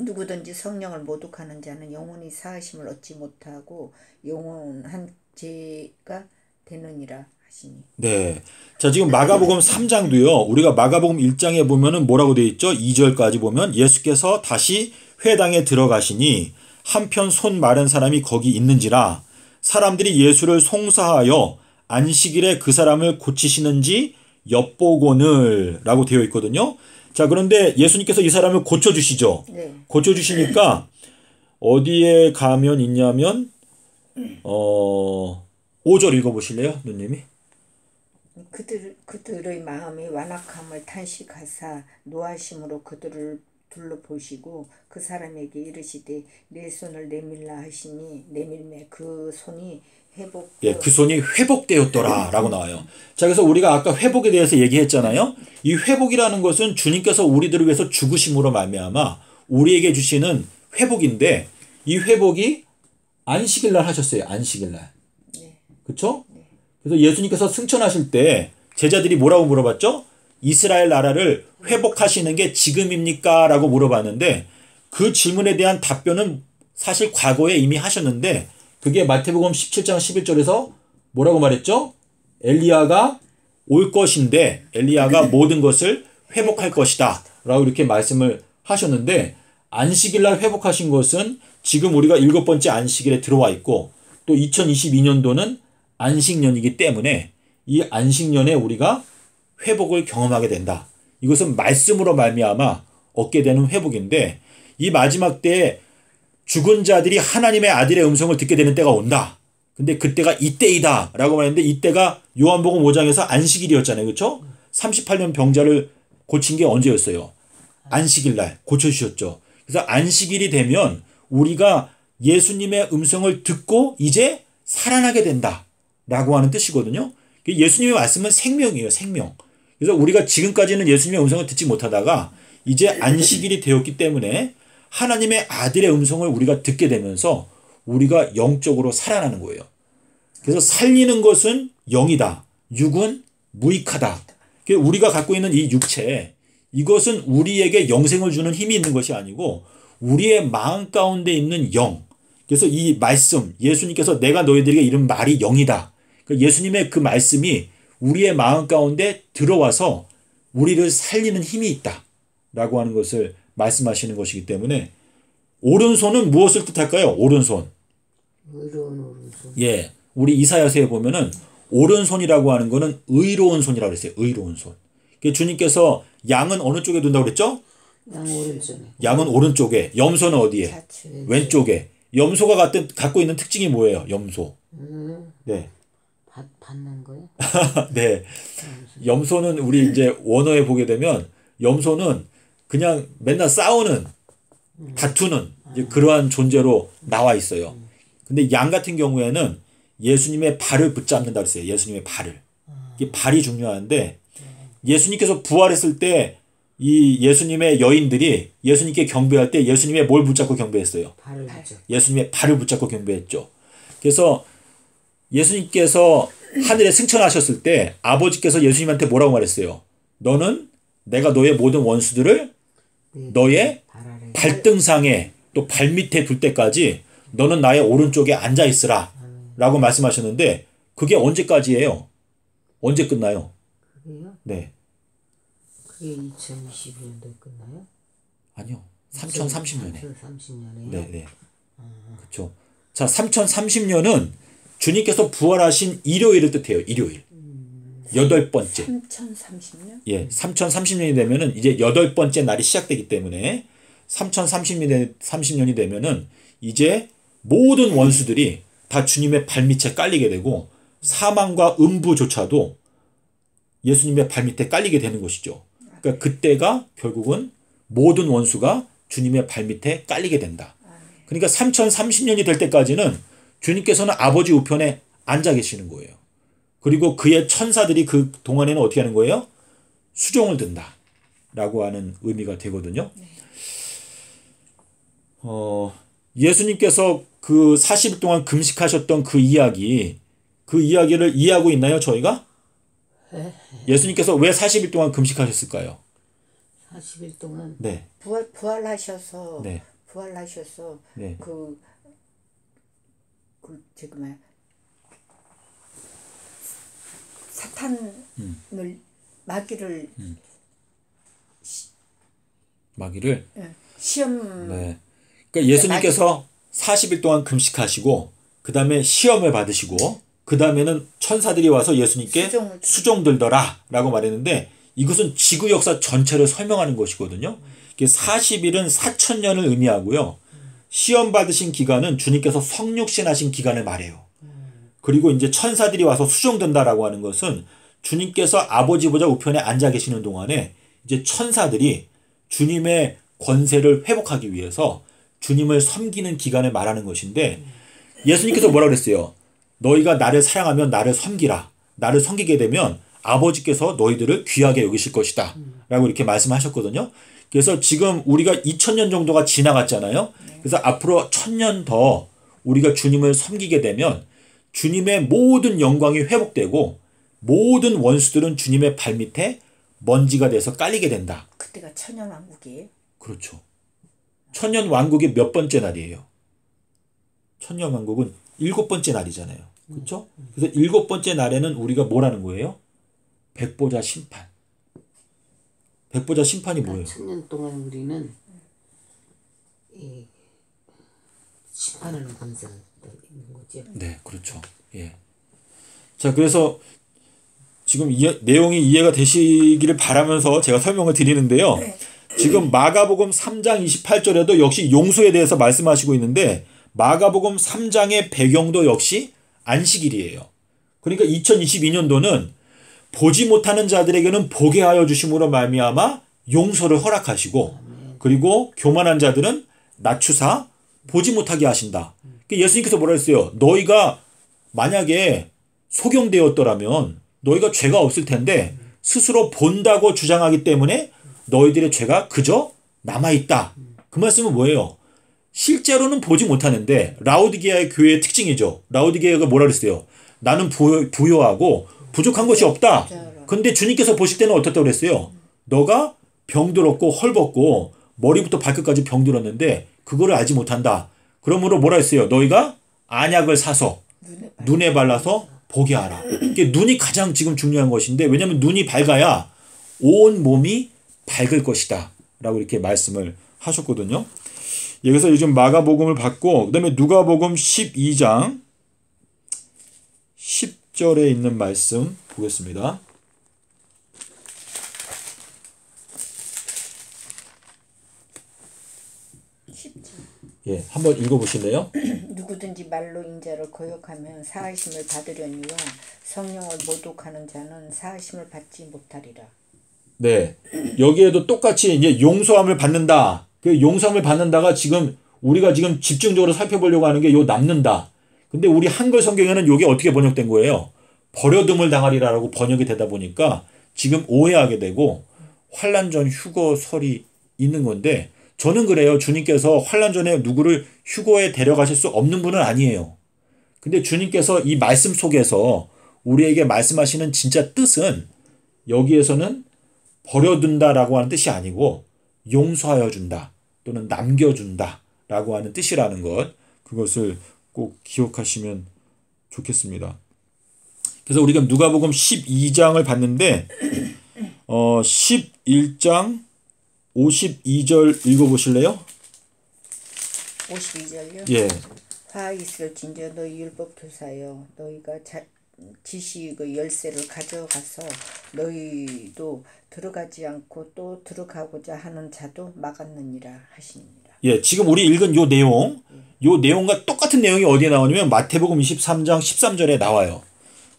누구든지 성령을 모독하는 자는 영원히 사하심을 얻지 못하고 영원한 죄가 되느니라 하시니. 네. 자, 지금 마가복음 3장도요. 우리가 마가복음 1장에 보면은 뭐라고 되어 있죠? 2절까지 보면 예수께서 다시 회당에 들어가시니 한편 손 마른 사람이 거기 있는지라 사람들이 예수를 송사하여 안식일에 그 사람을 고치시는지 엿보고는 라고 되어 있거든요. 자, 그런데 예수님께서 이 사람을 고쳐주시죠. 네. 고쳐주시니까 어디에 가면 있냐면 5절 읽어보실래요, 누님이? 그들의 마음이 완악함을 탄식하사 노하심으로 그들을 둘러보시고 그 사람에게 이르시되 내 손을 내밀라 하시니 내밀매 그 손이 회복. 예, 그 손이 회복되었더라라고 나와요. 자, 그래서 우리가 아까 회복에 대해서 얘기했잖아요. 이 회복이라는 것은 주님께서 우리들을 위해서 죽으심으로 말미암아 우리에게 주시는 회복인데 이 회복이 안식일 날 하셨어요. 안식일 날. 네. 그렇죠? 네. 그래서 예수님께서 승천하실 때 제자들이 뭐라고 물어봤죠? 이스라엘 나라를 회복하시는 게 지금입니까? 라고 물어봤는데 그 질문에 대한 답변은 사실 과거에 이미 하셨는데 그게 마태복음 17장 11절에서 뭐라고 말했죠? 엘리야가 올 것인데 엘리야가 모든 것을 회복할 것이다 라고 이렇게 말씀을 하셨는데 안식일날 회복하신 것은 지금 우리가 7번째 안식일에 들어와 있고 또 2022년도는 안식년이기 때문에 이 안식년에 우리가 회복을 경험하게 된다. 이것은 말씀으로 말미암아 얻게 되는 회복인데 이 마지막 때에 죽은 자들이 하나님의 아들의 음성을 듣게 되는 때가 온다. 근데 그때가 이때이다 라고 말했는데 이때가 요한복음 5장에서 안식일이었잖아요. 그렇죠? 38년 병자를 고친 게 언제였어요? 안식일 날 고쳐주셨죠. 그래서 안식일이 되면 우리가 예수님의 음성을 듣고 이제 살아나게 된다 라고 하는 뜻이거든요. 예수님의 말씀은 생명이에요. 생명. 그래서 우리가 지금까지는 예수님의 음성을 듣지 못하다가 이제 안식일이 되었기 때문에 하나님의 아들의 음성을 우리가 듣게 되면서 우리가 영적으로 살아나는 거예요. 그래서 살리는 것은 영이다. 육은 무익하다. 우리가 갖고 있는 이 육체, 이것은 우리에게 영생을 주는 힘이 있는 것이 아니고 우리의 마음 가운데 있는 영. 그래서 이 말씀, 예수님께서 내가 너희들에게 이른 말이 영이다. 예수님의 그 말씀이 우리의 마음 가운데 들어와서 우리를 살리는 힘이 있다. 라고 하는 것을 말씀하시는 것이기 때문에 오른손은 무엇을 뜻할까요? 오른손. 의로운 오른손. 예. 우리 이사야서에 보면은 오른손이라고 하는 거는 의로운 손이라고 그랬어요. 의로운 손. 주님께서 양은 어느 쪽에 둔다고 그랬죠? 양 오른쪽에. 양은 오른쪽에. 염소는 어디에? 좌측. 왼쪽에. 염소가 갖고 있는 특징이 뭐예요? 염소. 네. 받는 거요? 네. 염소는 우리 이제 원어에 보게 되면 염소는 그냥 맨날 싸우는, 다투는 이제 그러한 존재로 나와 있어요. 근데 양 같은 경우에는 예수님의 발을 붙잡는다 그랬어요. 예수님의 발을. 이게 발이 중요한데 예수님께서 부활했을 때 이 예수님의 여인들이 예수님께 경배할 때 예수님의 뭘 붙잡고 경배했어요? 발을 붙잡고. 예수님의 발을 붙잡고 경배했죠. 그래서 예수님께서 하늘에 승천하셨을 때 아버지께서 예수님한테 뭐라고 말했어요? 너는 내가 너의 모든 원수들을 너의 발등상에 또 발밑에 둘 때까지 너는 나의 오른쪽에 앉아 있으라 라고 말씀하셨는데 그게 언제까지예요? 언제 끝나요? 그게요? 네. 그게 2022년도에 끝나요? 아니요. 3030년에. 3030년에요? 네. 그렇죠. 자, 3030년은 주님께서 부활하신 일요일을 뜻해요. 일요일. 8번째. 3030년? 예, 3030년이 되면은 이제 8번째 날이 시작되기 때문에 3030년이 되면은 이제 모든 원수들이 다 주님의 발밑에 깔리게 되고 사망과 음부조차도 예수님의 발밑에 깔리게 되는 것이죠. 그러니까 그때가 결국은 모든 원수가 주님의 발밑에 깔리게 된다. 그러니까 3030년이 될 때까지는 주님께서는 아버지 우편에 앉아 계시는 거예요. 그리고 그의 천사들이 그 동안에는 어떻게 하는 거예요? 수종을 든다 라고 하는 의미가 되거든요. 예수님께서 그 40일 동안 금식하셨던 그 이야기를 이해하고 있나요, 저희가? 예수님께서 왜 40일 동안 금식하셨을까요? 40일 동안 네. 부활하셔서 네. 부활하셔서 네. 저기 뭐야 사탄을 마귀를 시험 네. 그러니까 예수님께서 40일 동안 금식하시고 그 다음에 시험을 받으시고 그 다음에는 천사들이 와서 예수님께 수종 들더라 라고 말했는데 이것은 지구 역사 전체를 설명하는 것이거든요. 40일은 4000년을 의미하고요. 시험 받으신 기간은 주님께서 성육신하신 기간을 말해요. 그리고 이제 천사들이 와서 수종된다라고 하는 것은 주님께서 아버지 보좌 우편에 앉아 계시는 동안에 이제 천사들이 주님의 권세를 회복하기 위해서 주님을 섬기는 기간을 말하는 것인데 예수님께서 뭐라 그랬어요? 너희가 나를 사랑하면 나를 섬기라. 나를 섬기게 되면 아버지께서 너희들을 귀하게 여기실 것이다. 라고 이렇게 말씀하셨거든요. 그래서 지금 우리가 2000년 정도가 지나갔잖아요. 그래서 앞으로 1000년 더 우리가 주님을 섬기게 되면 주님의 모든 영광이 회복되고 모든 원수들은 주님의 발밑에 먼지가 돼서 깔리게 된다. 그때가 천년왕국이에요? 그렇죠. 천년왕국이 몇 번째 날이에요? 천년왕국은 7번째 날이잖아요. 그렇죠? 그래서 7번째 날에는 우리가 뭐라는 거예요? 백보자 심판. 백보자 심판이 뭐예요? 1000년 동안 우리는 이 심판하는 권세가 있는 거죠. 네, 그렇죠. 예. 자, 그래서 지금 내용이 이해가 되시기를 바라면서 제가 설명을 드리는데요. 지금 마가복음 3장 28절에도 역시 용서에 대해서 말씀하시고 있는데 마가복음 3장의 배경도 역시 안식일이에요. 그러니까 2022년도는 보지 못하는 자들에게는 보게 하여 주심으로 말미암아 용서를 허락하시고 그리고 교만한 자들은 낮추사 보지 못하게 하신다. 예수님께서 뭐라 했어요? 너희가 만약에 소경되었더라면 너희가 죄가 없을 텐데 스스로 본다고 주장하기 때문에 너희들의 죄가 그저 남아있다. 그 말씀은 뭐예요? 실제로는 보지 못하는데 라오디게아의 교회의 특징이죠. 라오디게아가 뭐라 그랬어요? 나는 부요하고 부족한 것이 없다. 근데 주님께서 보실 때는 어떻다고 그랬어요? 너가 병들었고 헐벗고 머리부터 발끝까지 병들었는데 그거를 알지 못한다. 그러므로 뭐라 했어요? 너희가 안약을 사서 눈에 발라서 보게 하라. 이게 눈이 가장 지금 중요한 것인데 왜냐하면 눈이 밝아야 온 몸이 밝을 것이다. 라고 이렇게 말씀을 하셨거든요. 여기서 요즘 마가복음을 받고 그 다음에 누가복음 12장 10절에 있는 말씀 보겠습니다. 예, 한번 읽어보실래요? 누구든지 말로 인자를 거역하면 사하심을 받으려니와 성령을 모독하는 자는 사하심을 받지 못하리라. 네, 여기에도 똑같이 이제 용서함을 받는다. 그 용서함을 받는다가 지금 우리가 지금 집중적으로 살펴보려고 하는 게 요 남는다. 근데 우리 한글 성경에는 요게 어떻게 번역된 거예요? 버려둠을 당하리라라고 번역이 되다 보니까 지금 오해하게 되고 환난 전 휴거설이 있는 건데 저는 그래요. 주님께서 환난 전에 누구를 휴거에 데려가실 수 없는 분은 아니에요. 근데 주님께서 이 말씀 속에서 우리에게 말씀하시는 진짜 뜻은 여기에서는 버려둔다라고 하는 뜻이 아니고 용서하여 준다 또는 남겨준다 라고 하는 뜻이라는 것, 그것을 꼭 기억하시면 좋겠습니다. 그래서 우리가 누가복음 12장을 봤는데 11장 52절 읽어보실래요? 52절요? 예. 화 있을진저 너희 율법 교사여 너희가 지식의 열쇠를 가져가서 너희도 들어가지 않고 또 들어가고자 하는 자도 막았느니라 하시니라. 예, 지금 우리 읽은 요 내용과 똑같은 내용이 어디에 나오냐면 마태복음 23장 13절에 나와요.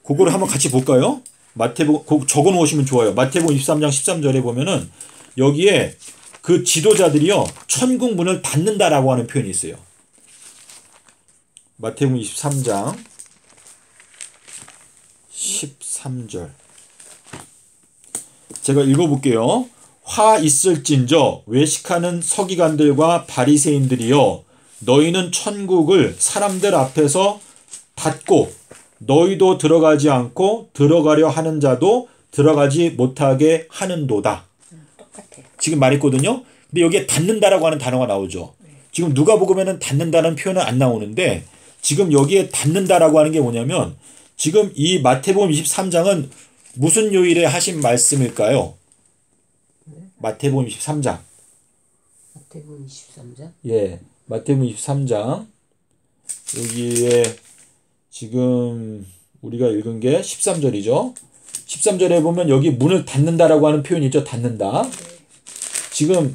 그거를 한번 같이 볼까요? 마태복음 적어 놓으시면 좋아요. 마태복음 23장 13절에 보면은 여기에 그 지도자들이요 천국 문을 닫는다라고 하는 표현이 있어요. 마태복음 23장 13절 제가 읽어볼게요. 화 있을진저 외식하는 서기관들과 바리새인들이여 너희는 천국을 사람들 앞에서 닫고 너희도 들어가지 않고 들어가려 하는 자도 들어가지 못하게 하는도다. 똑같아요. 지금 말했거든요. 근데 여기에 닫는다라고 하는 단어가 나오죠. 지금 누가복음에는 닫는다는 표현은 안 나오는데 지금 여기에 닫는다라고 하는 게 뭐냐면 지금 이 마태복음 23장은 무슨 요일에 하신 말씀일까요? 마태복음 23장. 마태복음 23장? 예. 마태복음 23장. 여기에 지금 우리가 읽은 게 13절이죠. 13절에 보면 여기 문을 닫는다라고 하는 표현이 있죠. 닫는다. 지금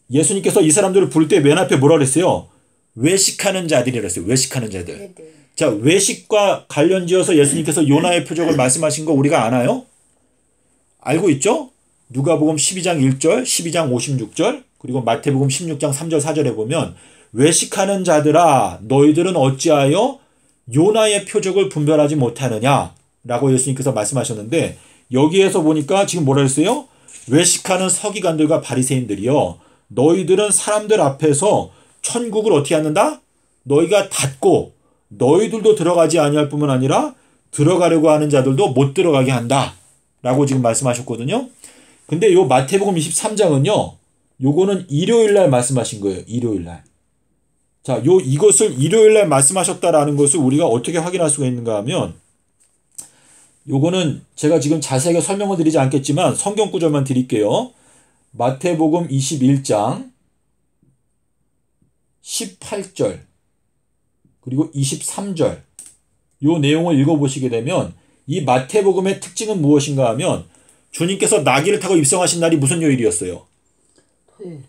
예수님께서 이 사람들을 부를 때 맨 앞에 뭐라 그랬어요? 외식하는 자들이라 했어요. 외식하는 자들. 네네. 자, 외식과 관련지어서 예수님께서 요나의 표적을 말씀하신 거 우리가 아나요? 알고 있죠? 누가복음 12장 1절, 12장 56절, 그리고 마태복음 16장 3절 4절에 보면 외식하는 자들아 너희들은 어찌하여 요나의 표적을 분별하지 못하느냐 라고 예수님께서 말씀하셨는데 여기에서 보니까 지금 뭐라 했어요? 외식하는 서기관들과 바리새인들이여 너희들은 사람들 앞에서 천국을 어떻게 하는다? 너희가 닫고 너희들도 들어가지 아니할 뿐만 아니라 들어가려고 하는 자들도 못 들어가게 한다 라고 지금 말씀하셨거든요. 근데 요 마태복음 23장은요 요거는 일요일날 말씀하신 거예요. 일요일날. 자, 이것을 일요일날 말씀하셨다라는 것을 우리가 어떻게 확인할 수가 있는가 하면 요거는 제가 지금 자세하게 설명을 드리지 않겠지만 성경 구절만 드릴게요. 마태복음 21장 18절 그리고 23절 요 내용을 읽어보시게 되면 이 마태복음의 특징은 무엇인가 하면 주님께서 나귀를 타고 입성하신 날이 무슨 요일이었어요?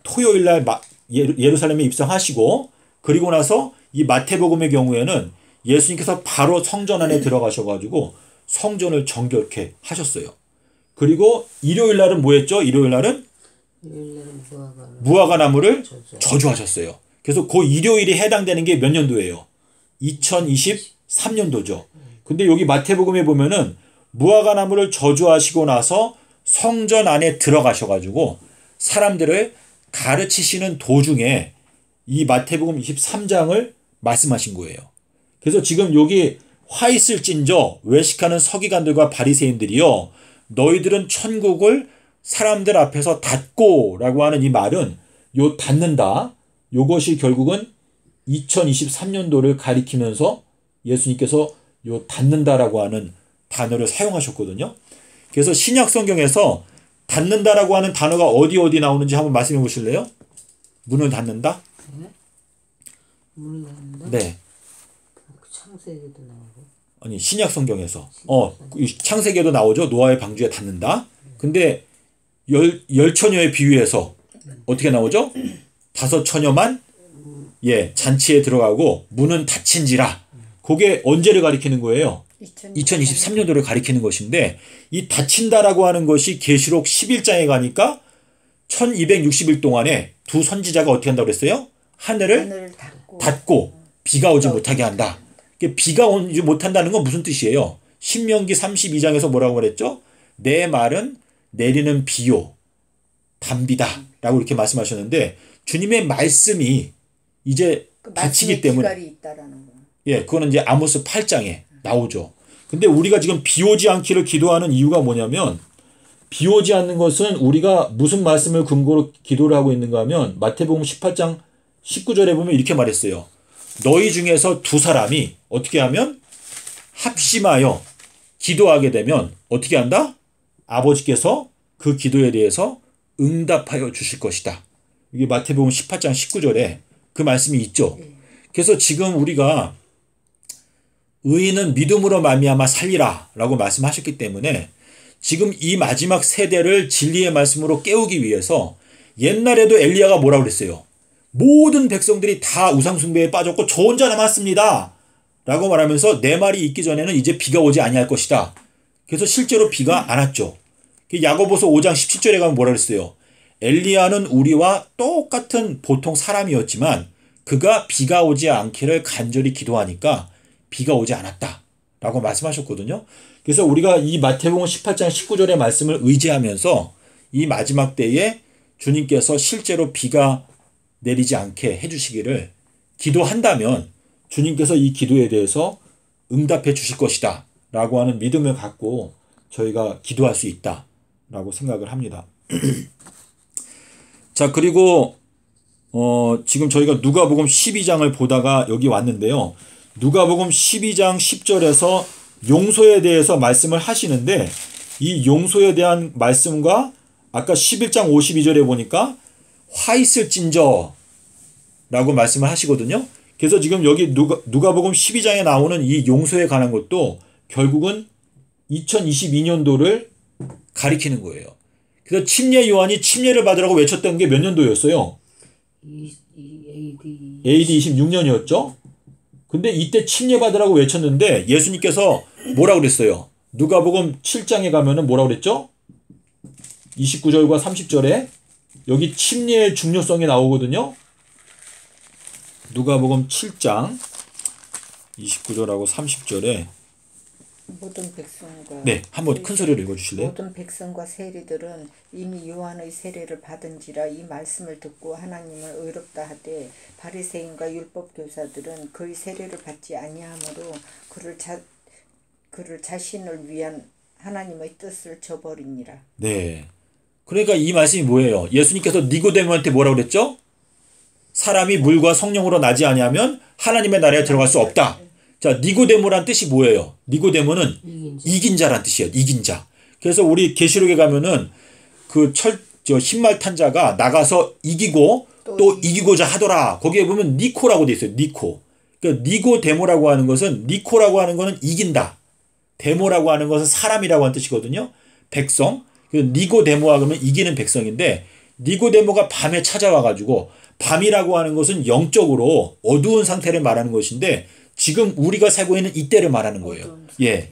토요일날 예루살렘에 입성하시고 그리고 나서 이 마태복음의 경우에는 예수님께서 바로 성전 안에 들어가셔가지고 성전을 정결케 하셨어요. 그리고 일요일날은 뭐 했죠? 일요일날은 무화과 나무를 저주하셨어요. 그래서 그 일요일이 해당되는 게 몇 년도예요? 2023년도죠. 근데 여기 마태복음에 보면은 무화과 나무를 저주하시고 나서 성전 안에 들어가셔가지고 사람들을 가르치시는 도중에 이 마태복음 23장을 말씀하신 거예요. 그래서 지금 여기 화 있을진저 외식하는 서기관들과 바리새인들이여 너희들은 천국을 사람들 앞에서 닫고 라고 하는 이 말은 요 닫는다. 요것이 결국은 2023년도를 가리키면서 예수님께서 요 닫는다라고 하는 단어를 사용하셨거든요. 그래서 신약 성경에서 닫는다라고 하는 단어가 어디 나오는지 한번 말씀해 보실래요? 문을 닫는다? 문을 닫는다? 네. 창세기도 나오고. 아니 신약 성경에서 창세기에도 나오죠. 노아의 방주에 닫는다. 근데 열 처녀의 비유에서 어떻게 나오죠? 5 처녀만 잔치에 들어가고 문은 닫힌지라. 그게 언제를 가리키는 거예요? 2023년도를 가리키는 것인데 이 닫힌다라고 하는 것이 계시록 11장에 가니까 1260일 동안에 두 선지자가 어떻게 한다고 그랬어요? 하늘을 닫고 비가 오지 못하게 한다. 비가 오지 못한다는 건 무슨 뜻이에요? 신명기 32장에서 뭐라고 그랬죠? 내 말은 내리는 비요 단비다 라고 이렇게 말씀하셨는데 주님의 말씀이 이제 닫히기 때문에 그거는 이제 아모스 8장에 나오죠. 근데 우리가 지금 비 오지 않기를 기도하는 이유가 뭐냐면 비 오지 않는 것은 우리가 무슨 말씀을 근거로 기도를 하고 있는가 하면 마태복음 18장 19절에 보면 이렇게 말했어요. 너희 중에서 두 사람이 어떻게 하면 합심하여 기도하게 되면 어떻게 한다? 아버지께서 그 기도에 대해서 응답하여 주실 것이다. 이게 마태복음 18장 19절에 그 말씀이 있죠. 그래서 지금 우리가 의인은 믿음으로 말미암아 살리라 라고 말씀하셨기 때문에 지금 이 마지막 세대를 진리의 말씀으로 깨우기 위해서 옛날에도 엘리야가 뭐라고 그랬어요? 모든 백성들이 다 우상숭배에 빠졌고 저 혼자 남았습니다 라고 말하면서 내 말이 있기 전에는 이제 비가 오지 아니할 것이다. 그래서 실제로 비가 안 왔죠. 야고보서 5장 17절에 가면 뭐라 그랬어요? 엘리야는 우리와 똑같은 보통 사람이었지만 그가 비가 오지 않기를 간절히 기도하니까 비가 오지 않았다. 라고 말씀하셨거든요. 그래서 우리가 이 마태복음 18장 19절의 말씀을 의지하면서 이 마지막 때에 주님께서 실제로 비가 내리지 않게 해주시기를 기도한다면 주님께서 이 기도에 대해서 응답해 주실 것이다. 라고 하는 믿음을 갖고 저희가 기도할 수 있다. 라고 생각을 합니다. 자, 그리고 지금 저희가 누가복음 12장을 보다가 여기 왔는데요. 누가복음 12장 10절에서 용서에 대해서 말씀을 하시는데 이 용서에 대한 말씀과 아까 11장 52절에 보니까 화 있을진저 라고 말씀을 하시거든요. 그래서 지금 여기 누가복음 12장에 나오는 이 용서에 관한 것도 결국은 2022년도를 가리키는 거예요. 그래서 침례 요한이 침례를 받으라고 외쳤던 게 몇 년도였어요? AD 26년이었죠. 근데 이때 침례 받으라고 외쳤는데 예수님께서 뭐라고 그랬어요? 누가복음 7장에 가면은 뭐라고 그랬죠? 29절과 30절에 여기 침례의 중요성이 나오거든요. 누가복음 7장 29절하고 30절에 모든 백성과 네, 한번 큰 소리로 읽어주실래요? 모든 백성과 세리들은 이미 요한의 세례를 받은지라 이 말씀을 듣고 하나님을 의롭다 하되 바리새인과 율법 교사들은 그의 세례를 받지 아니하므로 그를 자신을 위한 하나님의 뜻을 저버리니라. 네. 그러니까 이 말씀이 뭐예요? 예수님께서 니고데모한테 뭐라고 그랬죠? 사람이 물과 성령으로 나지 아니하면 하나님의 나라에 들어갈 수 없다. 자, 니고데모란 뜻이 뭐예요? 니고데모는 이긴 자란 뜻이에요. 이긴 자. 그래서 우리 계시록에 가면은 흰말 탄 자가 나가서 이기고 또 이기고자 하더라. 거기에 보면 니코라고 돼 있어요. 니코. 그러니까 니고데모라고 하는 것은 니코라고 하는 것은 이긴다. 데모라고 하는 것은 사람이라고 하는 뜻이거든요. 백성. 니고데모와 그러면 이기는 백성인데 니고데모가 밤에 찾아와가지고 밤이라고 하는 것은 영적으로 어두운 상태를 말하는 것인데 지금 우리가 살고 있는 이때를 말하는 거예요. 예.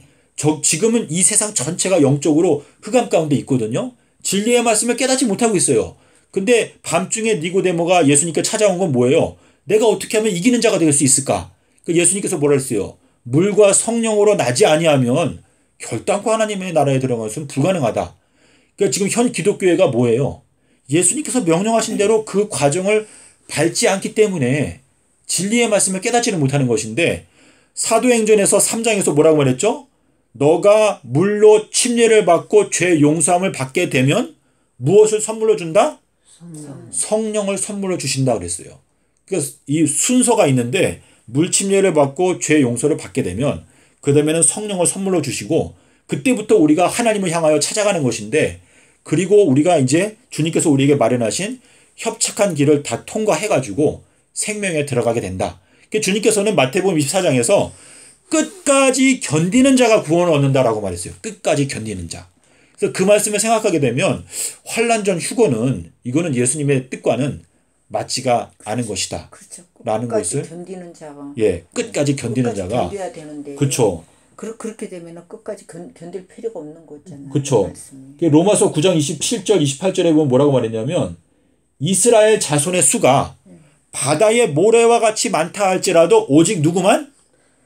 지금은 이 세상 전체가 영적으로 흑암 가운데 있거든요. 진리의 말씀을 깨닫지 못하고 있어요. 근데 밤중에 니고데모가 예수님께 찾아온 건 뭐예요? 내가 어떻게 하면 이기는 자가 될 수 있을까? 예수님께서 뭐라 했어요? 물과 성령으로 나지 아니하면 결단코 하나님의 나라에 들어갈 수는 불가능하다. 그러니까 지금 현 기독교회가 뭐예요? 예수님께서 명령하신 대로 그 과정을 밟지 않기 때문에 진리의 말씀을 깨닫지는 못하는 것인데 사도행전에서 3장에서 뭐라고 말했죠? 너가 물로 침례를 받고 죄 용서함을 받게 되면 무엇을 선물로 준다? 성령을 선물로 주신다 그랬어요. 그래서 이 순서가 있는데 물 침례를 받고 죄 용서를 받게 되면 그 다음에는 성령을 선물로 주시고 그때부터 우리가 하나님을 향하여 찾아가는 것인데 그리고 우리가 이제 주님께서 우리에게 마련하신 협착한 길을 다 통과해가지고 생명에 들어가게 된다. 주님께서는 마태복음 24장에서 끝까지 견디는 자가 구원을 얻는다라고 말했어요. 끝까지 견디는 자. 그래서 그 말씀을 생각하게 되면 환난 전 휴거는 이거는 예수님의 뜻과는 맞지가 않은 것이다. 그렇죠. 라는 것을 견디는 자가 끝까지 견디는 자가 견뎌야 되는데 그렇죠. 그렇게 되면 끝까지 견딜 필요가 없는 거잖아요. 그렇죠. 로마서 9장 27절 28절에 보면 뭐라고 말했냐면 이스라엘 자손의 수가 바다의 모래와 같이 많다 할지라도 오직 누구만?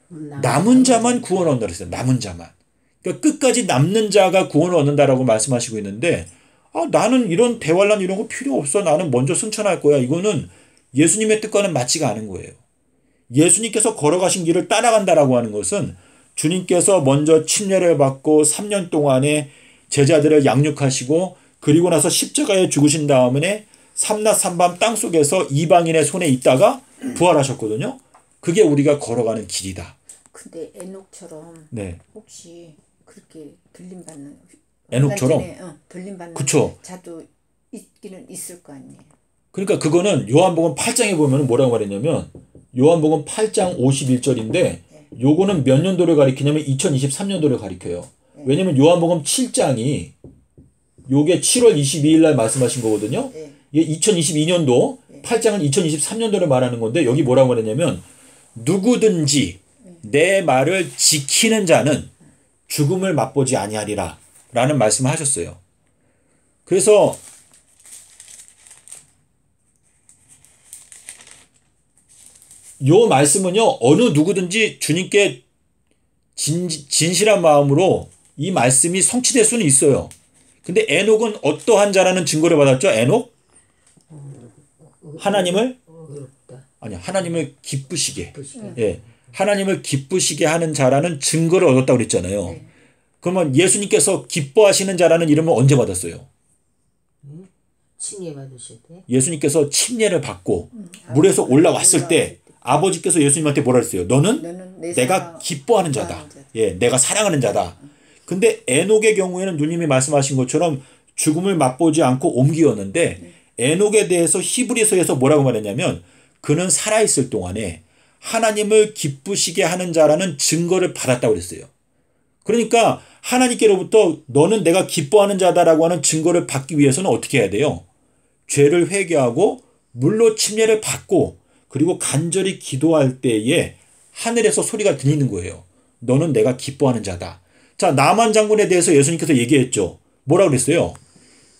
남은 자만 구원을 얻는다 그랬어요. 남은 자만. 그러니까 끝까지 남는 자가 구원을 얻는다라고 말씀하시고 있는데 나는 이런 대환란 이런 거 필요 없어. 나는 먼저 승천할 거야. 이거는 예수님의 뜻과는 맞지가 않은 거예요. 예수님께서 걸어가신 길을 따라간다라고 하는 것은 주님께서 먼저 침례를 받고 3년 동안에 제자들을 양육하시고 그리고 나서 십자가에 죽으신 다음에 삼낮 삼밤 땅속에서 이방인의 손에 있다가 부활하셨거든요. 그게 우리가 걸어가는 길이다. 근데 에녹처럼 네. 혹시 그렇게 들림받는 에녹처럼 들림받는 그쵸. 자도 있기는 있을 거 아니에요. 그러니까 그거는 요한복음 8장에 보면 뭐라고 말했냐면 요한복음 8장 51절인데 요거는 몇 년도를 가리키냐면 2023년도를 가리켜요. 왜냐면 요한복음 7장이 요게 7월 22일 날 말씀하신 거거든요. 이게 2022년도 8장은 2023년도를 말하는 건데 여기 뭐라고 말했냐면 누구든지 내 말을 지키는 자는 죽음을 맛보지 아니하리라 라는 말씀을 하셨어요. 그래서 요 말씀은요, 어느 누구든지 주님께 진실한 마음으로 이 말씀이 성취될 수는 있어요. 근데 에녹은 어떠한 자라는 증거를 받았죠? 에녹? 하나님을? 아니요, 하나님을 기쁘시게. 예. 하나님을 기쁘시게 하는 자라는 증거를 얻었다고 그랬잖아요. 그러면 예수님께서 기뻐하시는 자라는 이름을 언제 받았어요? 침례 받으실 때. 예수님께서 침례를 받고 물에서 올라왔을 때 아버지께서 예수님한테 뭐라 했어요? 너는 내가 기뻐하는 자다. 예, 내가 사랑하는 자다. 근데 에녹의 경우에는 누님이 말씀하신 것처럼 죽음을 맛보지 않고 옮기었는데 에녹에 대해서 히브리서에서 뭐라고 말했냐면 그는 살아있을 동안에 하나님을 기쁘시게 하는 자라는 증거를 받았다고 그랬어요. 그러니까 하나님께로부터 너는 내가 기뻐하는 자다라고 하는 증거를 받기 위해서는 어떻게 해야 돼요? 죄를 회개하고 물로 침례를 받고 그리고 간절히 기도할 때에 하늘에서 소리가 들리는 거예요. 너는 내가 기뻐하는 자다. 자, 나만 장군에 대해서 예수님께서 얘기했죠. 뭐라고 그랬어요?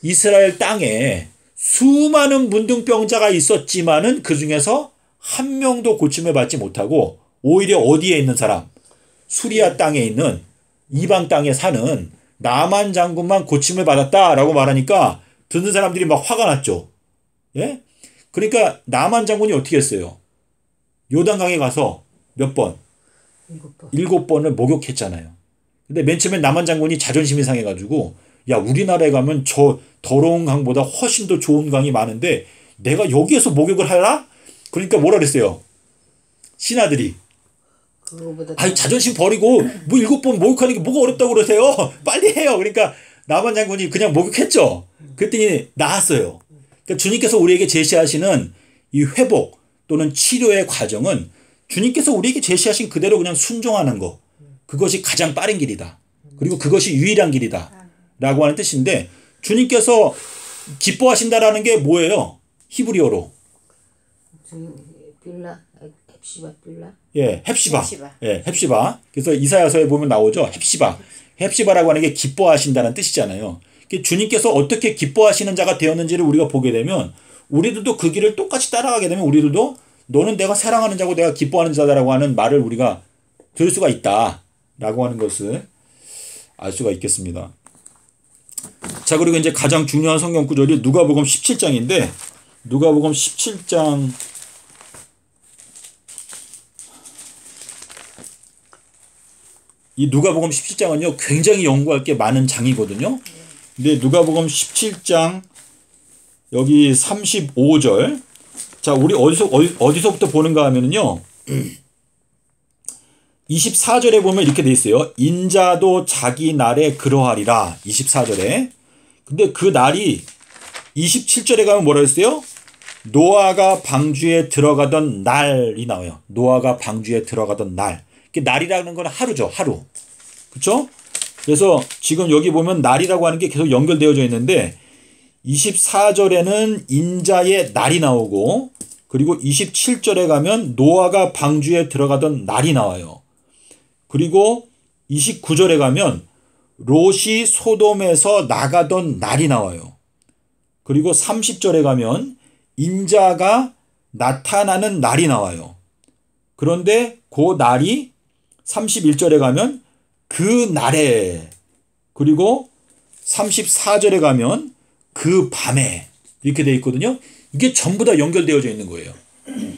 이스라엘 땅에 수많은 문둥병자가 있었지만은 그 중에서 한 명도 고침을 받지 못하고 오히려 어디에 있는 사람? 수리아 땅에 있는 이방 땅에 사는 나만 장군만 고침을 받았다라고 말하니까 듣는 사람들이 막 화가 났죠. 예? 그러니까 나만 장군이 어떻게 했어요? 요단강에 가서 몇 번? 7번을 목욕했잖아요. 근데 맨 처음에 나만 장군이 자존심이 상해가지고 야, 우리나라에 가면 저 더러운 강보다 훨씬 더 좋은 강이 많은데 내가 여기에서 목욕을 하라? 그러니까 뭐라 그랬어요? 신하들이 아니 자존심 버리고 뭐 7번 목욕하는 게 뭐가 어렵다고 그러세요? 빨리 해요. 그러니까 나만 장군이 그냥 목욕했죠. 그랬더니 나았어요. 그러니까 주님께서 우리에게 제시하시는 이 회복 또는 치료의 과정은 주님께서 우리에게 제시하신 그대로 그냥 순종하는 거. 그것이 가장 빠른 길이다. 그리고 그것이 유일한 길이다. 라고 하는 뜻인데 주님께서 기뻐하신다라는 게 뭐예요? 히브리어로. 빌라, 헵시바 빌라. 예, 헵시바. 예, 헵시바. 그래서 이사야서에 보면 나오죠. 헵시바. 헵시바라고 하는 게 기뻐하신다는 뜻이잖아요. 주님께서 어떻게 기뻐하시는 자가 되었는지를 우리가 보게 되면 우리들도 그 길을 똑같이 따라가게 되면 우리들도 너는 내가 사랑하는 자고 내가 기뻐하는 자다라고 하는 말을 우리가 들을 수가 있다라고 하는 것을 알 수가 있겠습니다. 자, 그리고 이제 가장 중요한 성경 구절이 누가복음 17장인데 누가복음 17장 이 누가복음 17장은요 굉장히 연구할 게 많은 장이거든요. 근데 누가복음 17장 여기 35절 자 우리 어디서부터 보는가 하면은요 24절에 보면 이렇게 돼 있어요. 인자도 자기 날에 그러하리라 24절에. 근데 그 날이 27절에 가면 뭐라 했어요? 노아가 방주에 들어가던 날이 나와요. 노아가 방주에 들어가던 날. 날이라는 건 하루죠. 하루. 그렇죠? 그래서 지금 여기 보면 날이라고 하는 게 계속 연결되어져 있는데 24절에는 인자의 날이 나오고 그리고 27절에 가면 노아가 방주에 들어가던 날이 나와요. 그리고 29절에 가면 롯이 소돔에서 나가던 날이 나와요. 그리고 30절에 가면 인자가 나타나는 날이 나와요. 그런데 그 날이 31절에 가면 그 날에 그리고 34절에 가면 그 밤에 이렇게 되어 있거든요. 이게 전부 다 연결되어져 있는 거예요.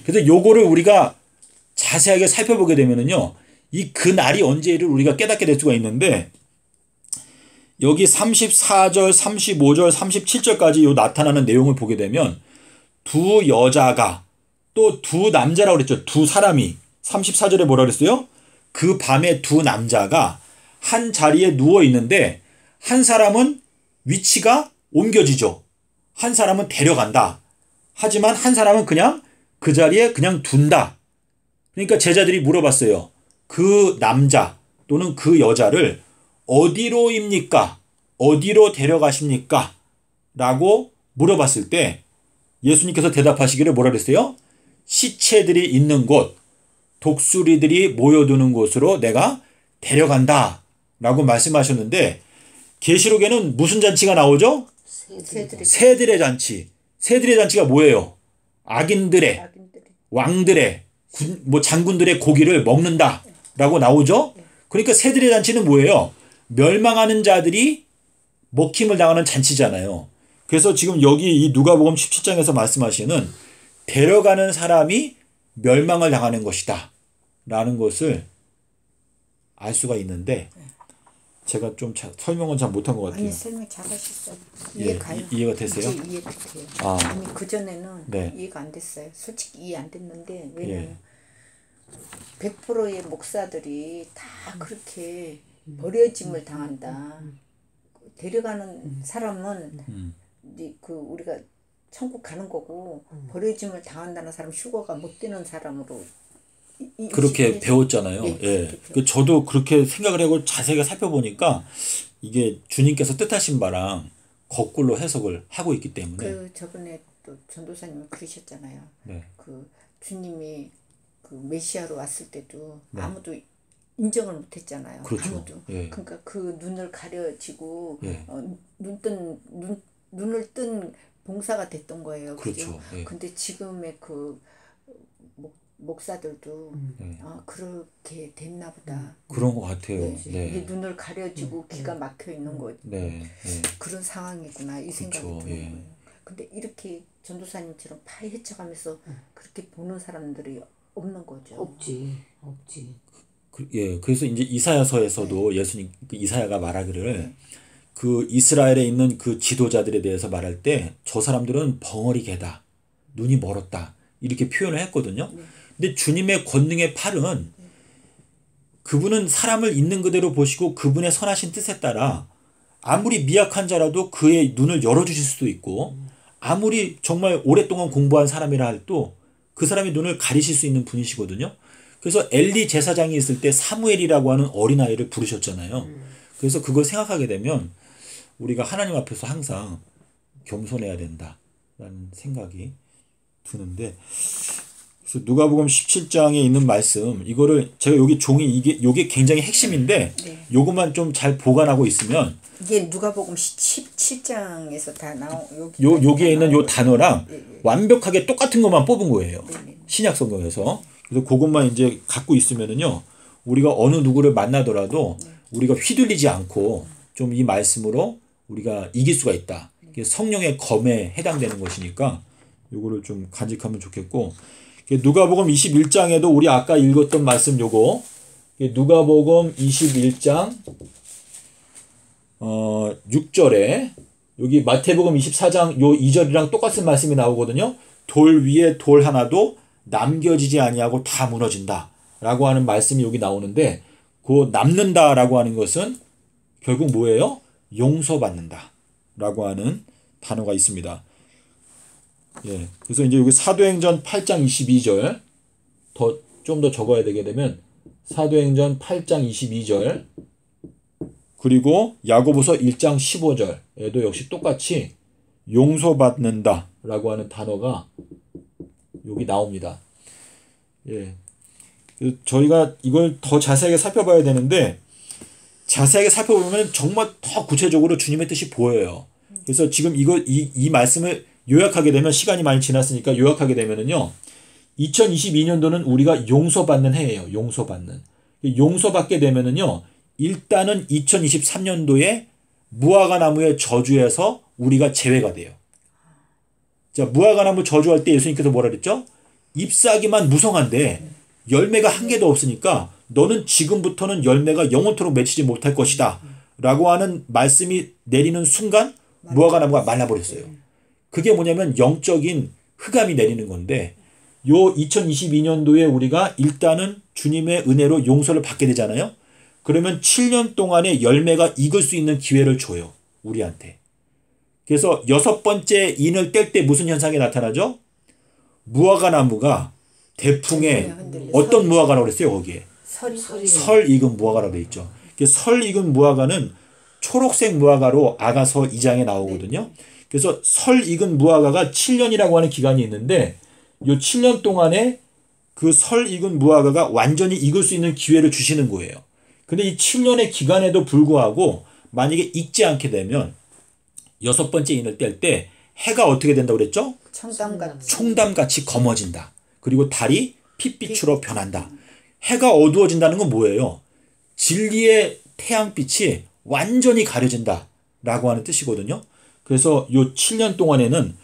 그래서 요거를 우리가 자세하게 살펴보게 되면은요. 이 그 날이 언제를 우리가 깨닫게 될 수가 있는데 여기 34절, 35절, 37절까지 요 나타나는 내용을 보게 되면 두 여자가 또 두 남자라고 그랬죠. 두 사람이 34절에 뭐라 그랬어요? 그 밤에 두 남자가 한 자리에 누워 있는데 한 사람은 위치가 옮겨지죠. 한 사람은 데려간다. 하지만 한 사람은 그냥 그 자리에 그냥 둔다. 그러니까 제자들이 물어봤어요. 그 남자 또는 그 여자를 어디로입니까? 어디로 데려가십니까? 라고 물어봤을 때 예수님께서 대답하시기를 뭐라 그랬어요? 시체들이 있는 곳, 독수리들이 모여드는 곳으로 내가 데려간다 라고 말씀하셨는데 계시록에는 무슨 잔치가 나오죠? 새들의 잔치. 새들의 잔치가 뭐예요? 악인들의 왕들의 장군들의 고기를 먹는다 라고 나오죠. 그러니까 새들의 잔치는 뭐예요? 멸망하는 자들이 먹힘을 당하는 잔치잖아요. 그래서 지금 여기 이 누가복음 17장에서 말씀하시는 데려가는 사람이 멸망을 당하는 것이다 라는 것을 알 수가 있는데 제가 좀 설명은 잘 못한 것 같아요. 아니 설명 잘하셨어요. 예, 이해가요. 이해가 됐어요? 이제 이해가 돼요. 아. 아니 그전에는 네. 이해가 안 됐어요. 솔직히 이해 안 됐는데 왜냐면 예. 100%의 목사들이 다 그렇게 버려짐을 당한다. 데려가는 사람은 이제 그 우리가 천국 가는 거고 버려짐을 당한다는 사람 휴거가 못 되는 사람으로 그렇게 배웠잖아요. 예, 예. 저도 그렇게 생각을 하고 자세히 살펴보니까 이게 주님께서 뜻하신 바랑 거꾸로 해석을 하고 있기 때문에. 그 저번에 또 전도사님이 그러셨잖아요. 네. 그 주님이 그 메시아로 왔을 때도 네. 아무도 인정을 못했잖아요. 그렇죠. 아무도. 예. 그러니까 그 눈을 가려지고 예. 눈을 뜬 봉사가 됐던 거예요. 그렇죠. 예. 근데 지금의 그 목사들도 네. 그렇게 됐나 보다. 그런 것 같아요. 네. 네. 이게 눈을 가려지고 귀가 막혀 있는 거 네. 네. 그런 상황이구나 이 생각이 그렇죠. 드는 예. 거예요. 근데 이렇게 전도사님처럼 파헤쳐가면서 그렇게 보는 사람들이 없는 거죠. 없지. 예. 그래서 이제 이사야서에서도 예수님 그 이사야가 말하기를 그 이스라엘에 있는 그 지도자들에 대해서 말할 때 저 사람들은 벙어리 개다. 눈이 멀었다. 이렇게 표현을 했거든요. 근데 주님의 권능의 팔은 그분은 사람을 있는 그대로 보시고 그분의 선하신 뜻에 따라 아무리 미약한 자라도 그의 눈을 열어주실 수도 있고 아무리 정말 오랫동안 공부한 사람이라 할도 그 사람의 눈을 가리실 수 있는 분이시거든요. 그래서 엘리 제사장이 있을 때 사무엘이라고 하는 어린아이를 부르셨잖아요. 그래서 그걸 생각하게 되면 우리가 하나님 앞에서 항상 겸손해야 된다라는 생각이 드는데 그래서 누가복음 17장에 있는 말씀 이거를 제가 여기 종이 이게 굉장히 핵심인데 요것만 좀 잘 보관하고 있으면 이게 누가복음 17장에서 다 나온 여기에 있는 요 단어랑 완벽하게 똑같은 것만 뽑은 거예요. 신약 성경에서. 그래서 그것만 이제 갖고 있으면은요. 우리가 어느 누구를 만나더라도 우리가 휘둘리지 않고 좀 이 말씀으로 우리가 이길 수가 있다. 성령의 검에 해당되는 것이니까 요거를 좀 간직하면 좋겠고 누가복음 21장에도 우리 아까 읽었던 말씀 요거 누가복음 21장 6절에 여기 마태복음 24장 요 2절이랑 똑같은 말씀이 나오거든요. 돌 위에 돌 하나도 남겨지지 아니하고 다 무너진다 라고 하는 말씀이 여기 나오는데 그 남는다 라고 하는 것은 결국 뭐예요? 용서받는다 라고 하는 단어가 있습니다. 예. 그래서 이제 여기 사도행전 8장 22절 좀 더 적어야 되게 되면 사도행전 8장 22절 그리고 야고보서 1장 15절에도 역시 똑같이 용서받는다 라고 하는 단어가 여기 나옵니다. 예. 저희가 이걸 더 자세하게 살펴봐야 되는데 자세하게 살펴보면 정말 더 구체적으로 주님의 뜻이 보여요. 그래서 지금 이 말씀을 요약하게 되면 시간이 많이 지났으니까 요약하게 되면은요. 2022년도는 우리가 용서받는 해예요. 용서받게 되면은요. 일단은 2023년도에 무화과 나무의 저주에서 우리가 제외가 돼요. 자, 무화과 나무 저주할 때 예수님께서 뭐라 그랬죠? 잎사귀만 무성한데 열매가 한 개도 없으니까 너는 지금부터는 열매가 영원토록 맺히지 못할 것이다. 라고 하는 말씀이 내리는 순간 무화과 나무가 말라버렸어요. 그게 뭐냐면 영적인 흑암이 내리는 건데 요 2022년도에 우리가 일단은 주님의 은혜로 용서를 받게 되잖아요. 그러면 7년 동안의 열매가 익을 수 있는 기회를 줘요. 우리한테. 그래서 6번째 인을 뗄 때 무슨 현상이 나타나죠? 무화과 나무가 대풍에 어떤 무화과라고 그랬어요? 거기에. 설 익은 무화과라고 되어 있죠. 설 익은 무화과는 초록색 무화과로 아가서 2장에 나오거든요. 그래서 설 익은 무화과가 7년이라고 하는 기간이 있는데 이 7년 동안에 그 설 익은 무화과가 완전히 익을 수 있는 기회를 주시는 거예요. 근데 이 7년의 기간에도 불구하고 만약에 익지 않게 되면 6번째 인을 뗄 때 해가 어떻게 된다고 그랬죠? 총담같이 검어진다. 그리고 달이 핏빛으로 변한다. 해가 어두워진다는 건 뭐예요? 진리의 태양빛이 완전히 가려진다 라고 하는 뜻이거든요. 그래서 요 7년 동안에는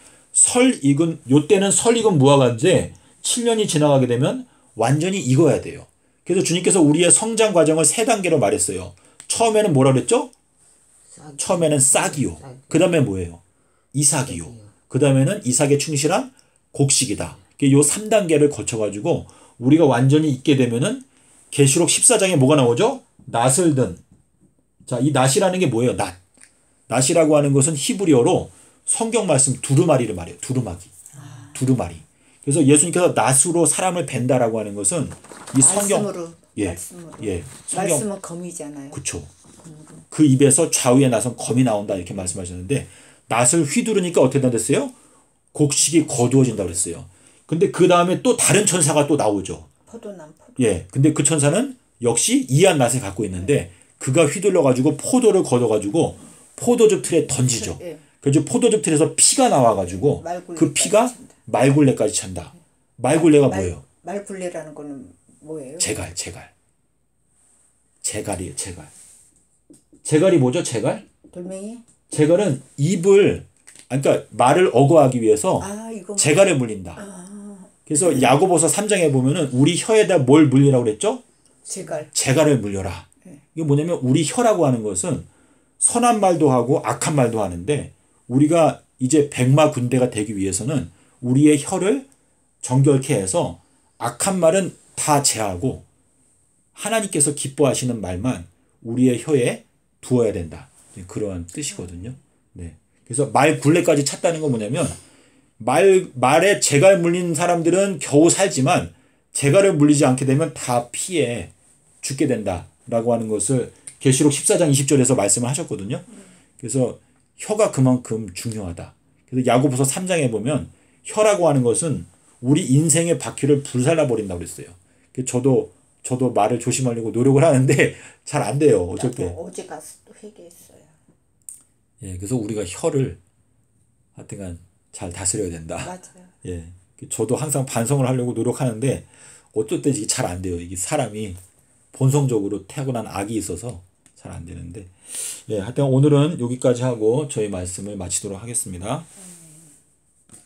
요때는 설 익은 무화과인데 7년이 지나가게 되면 완전히 익어야 돼요. 그래서 주님께서 우리의 성장 과정을 3단계로 말했어요. 처음에는 뭐라 그랬죠? 처음에는 싹이요. 그 다음에 뭐예요? 이삭이요. 그 다음에는 이삭에 충실한 곡식이다. 요 3단계를 거쳐가지고 우리가 완전히 익게 되면은 계시록 14장에 뭐가 나오죠? 낫을 든. 자, 이 낫이라는 게 뭐예요? 낫. 낫이라고 하는 것은 히브리어로 성경 말씀 두루마리를 말해요. 두루마리. 그래서 예수님께서 낫으로 사람을 벤다라고 하는 것은 이 성경 성경 말씀은 검이잖아요. 그렇죠. 그 입에서 좌우에 나선 검이 나온다 이렇게 말씀하셨는데 낫을 휘두르니까 어떻게 됐어요? 곡식이 거두어진다고 그랬어요. 근데 그 다음에 또 다른 천사가 또 나오죠. 포도남. 근데 그 천사는 역시 이한 낫을 갖고 있는데 그가 휘둘러 가지고 포도를 걷어 가지고 포도즙 틀에 던지죠. 그래서 포도즙 틀에서 피가 나와 가지고 그 피가 말굴레까지 찬다. 말굴레가 뭐예요? 말굴레라는 거는 뭐예요? 제갈이에요. 제갈이 뭐죠? 돌멩이? 제갈은 입을 그러니까 말을 어거하기 위해서 제갈에 물린다. 그래서 야고보서 3장에 보면은 우리 혀에다 뭘 물리라고 그랬죠? 제갈을 물려라. 이게 뭐냐면 우리 혀라고 하는 것은 선한 말도 하고 악한 말도 하는데 우리가 이제 백마 군대가 되기 위해서는 우리의 혀를 정결케 해서 악한 말은 다 제하고 하나님께서 기뻐하시는 말만 우리의 혀에 두어야 된다. 그러한 뜻이거든요. 네. 그래서 말 굴레까지 찼다는 건 뭐냐면 말에 재갈 물린 사람들은 겨우 살지만 재갈을 물리지 않게 되면 다 피해 죽게 된다라고 하는 것을 계시록 14장 20절에서 말씀을 하셨거든요. 그래서 혀가 그만큼 중요하다. 그래서 야고보서 3장에 보면 혀라고 하는 것은 우리 인생의 바퀴를 불살라 버린다고 그랬어요. 저도 말을 조심하려고 노력을 하는데 잘 안 돼요. 어쩔 때. 어제 가서 또 회개했어요. 그래서 우리가 혀를 하여튼간 잘 다스려야 된다. 맞아요. 저도 항상 반성을 하려고 노력하는데 어떨 때 이게 잘 안 돼요. 이게 사람이 본성적으로 타고난 악이 있어서 잘 안 되는데 하여튼 오늘은 여기까지 하고 저희 말씀을 마치도록 하겠습니다.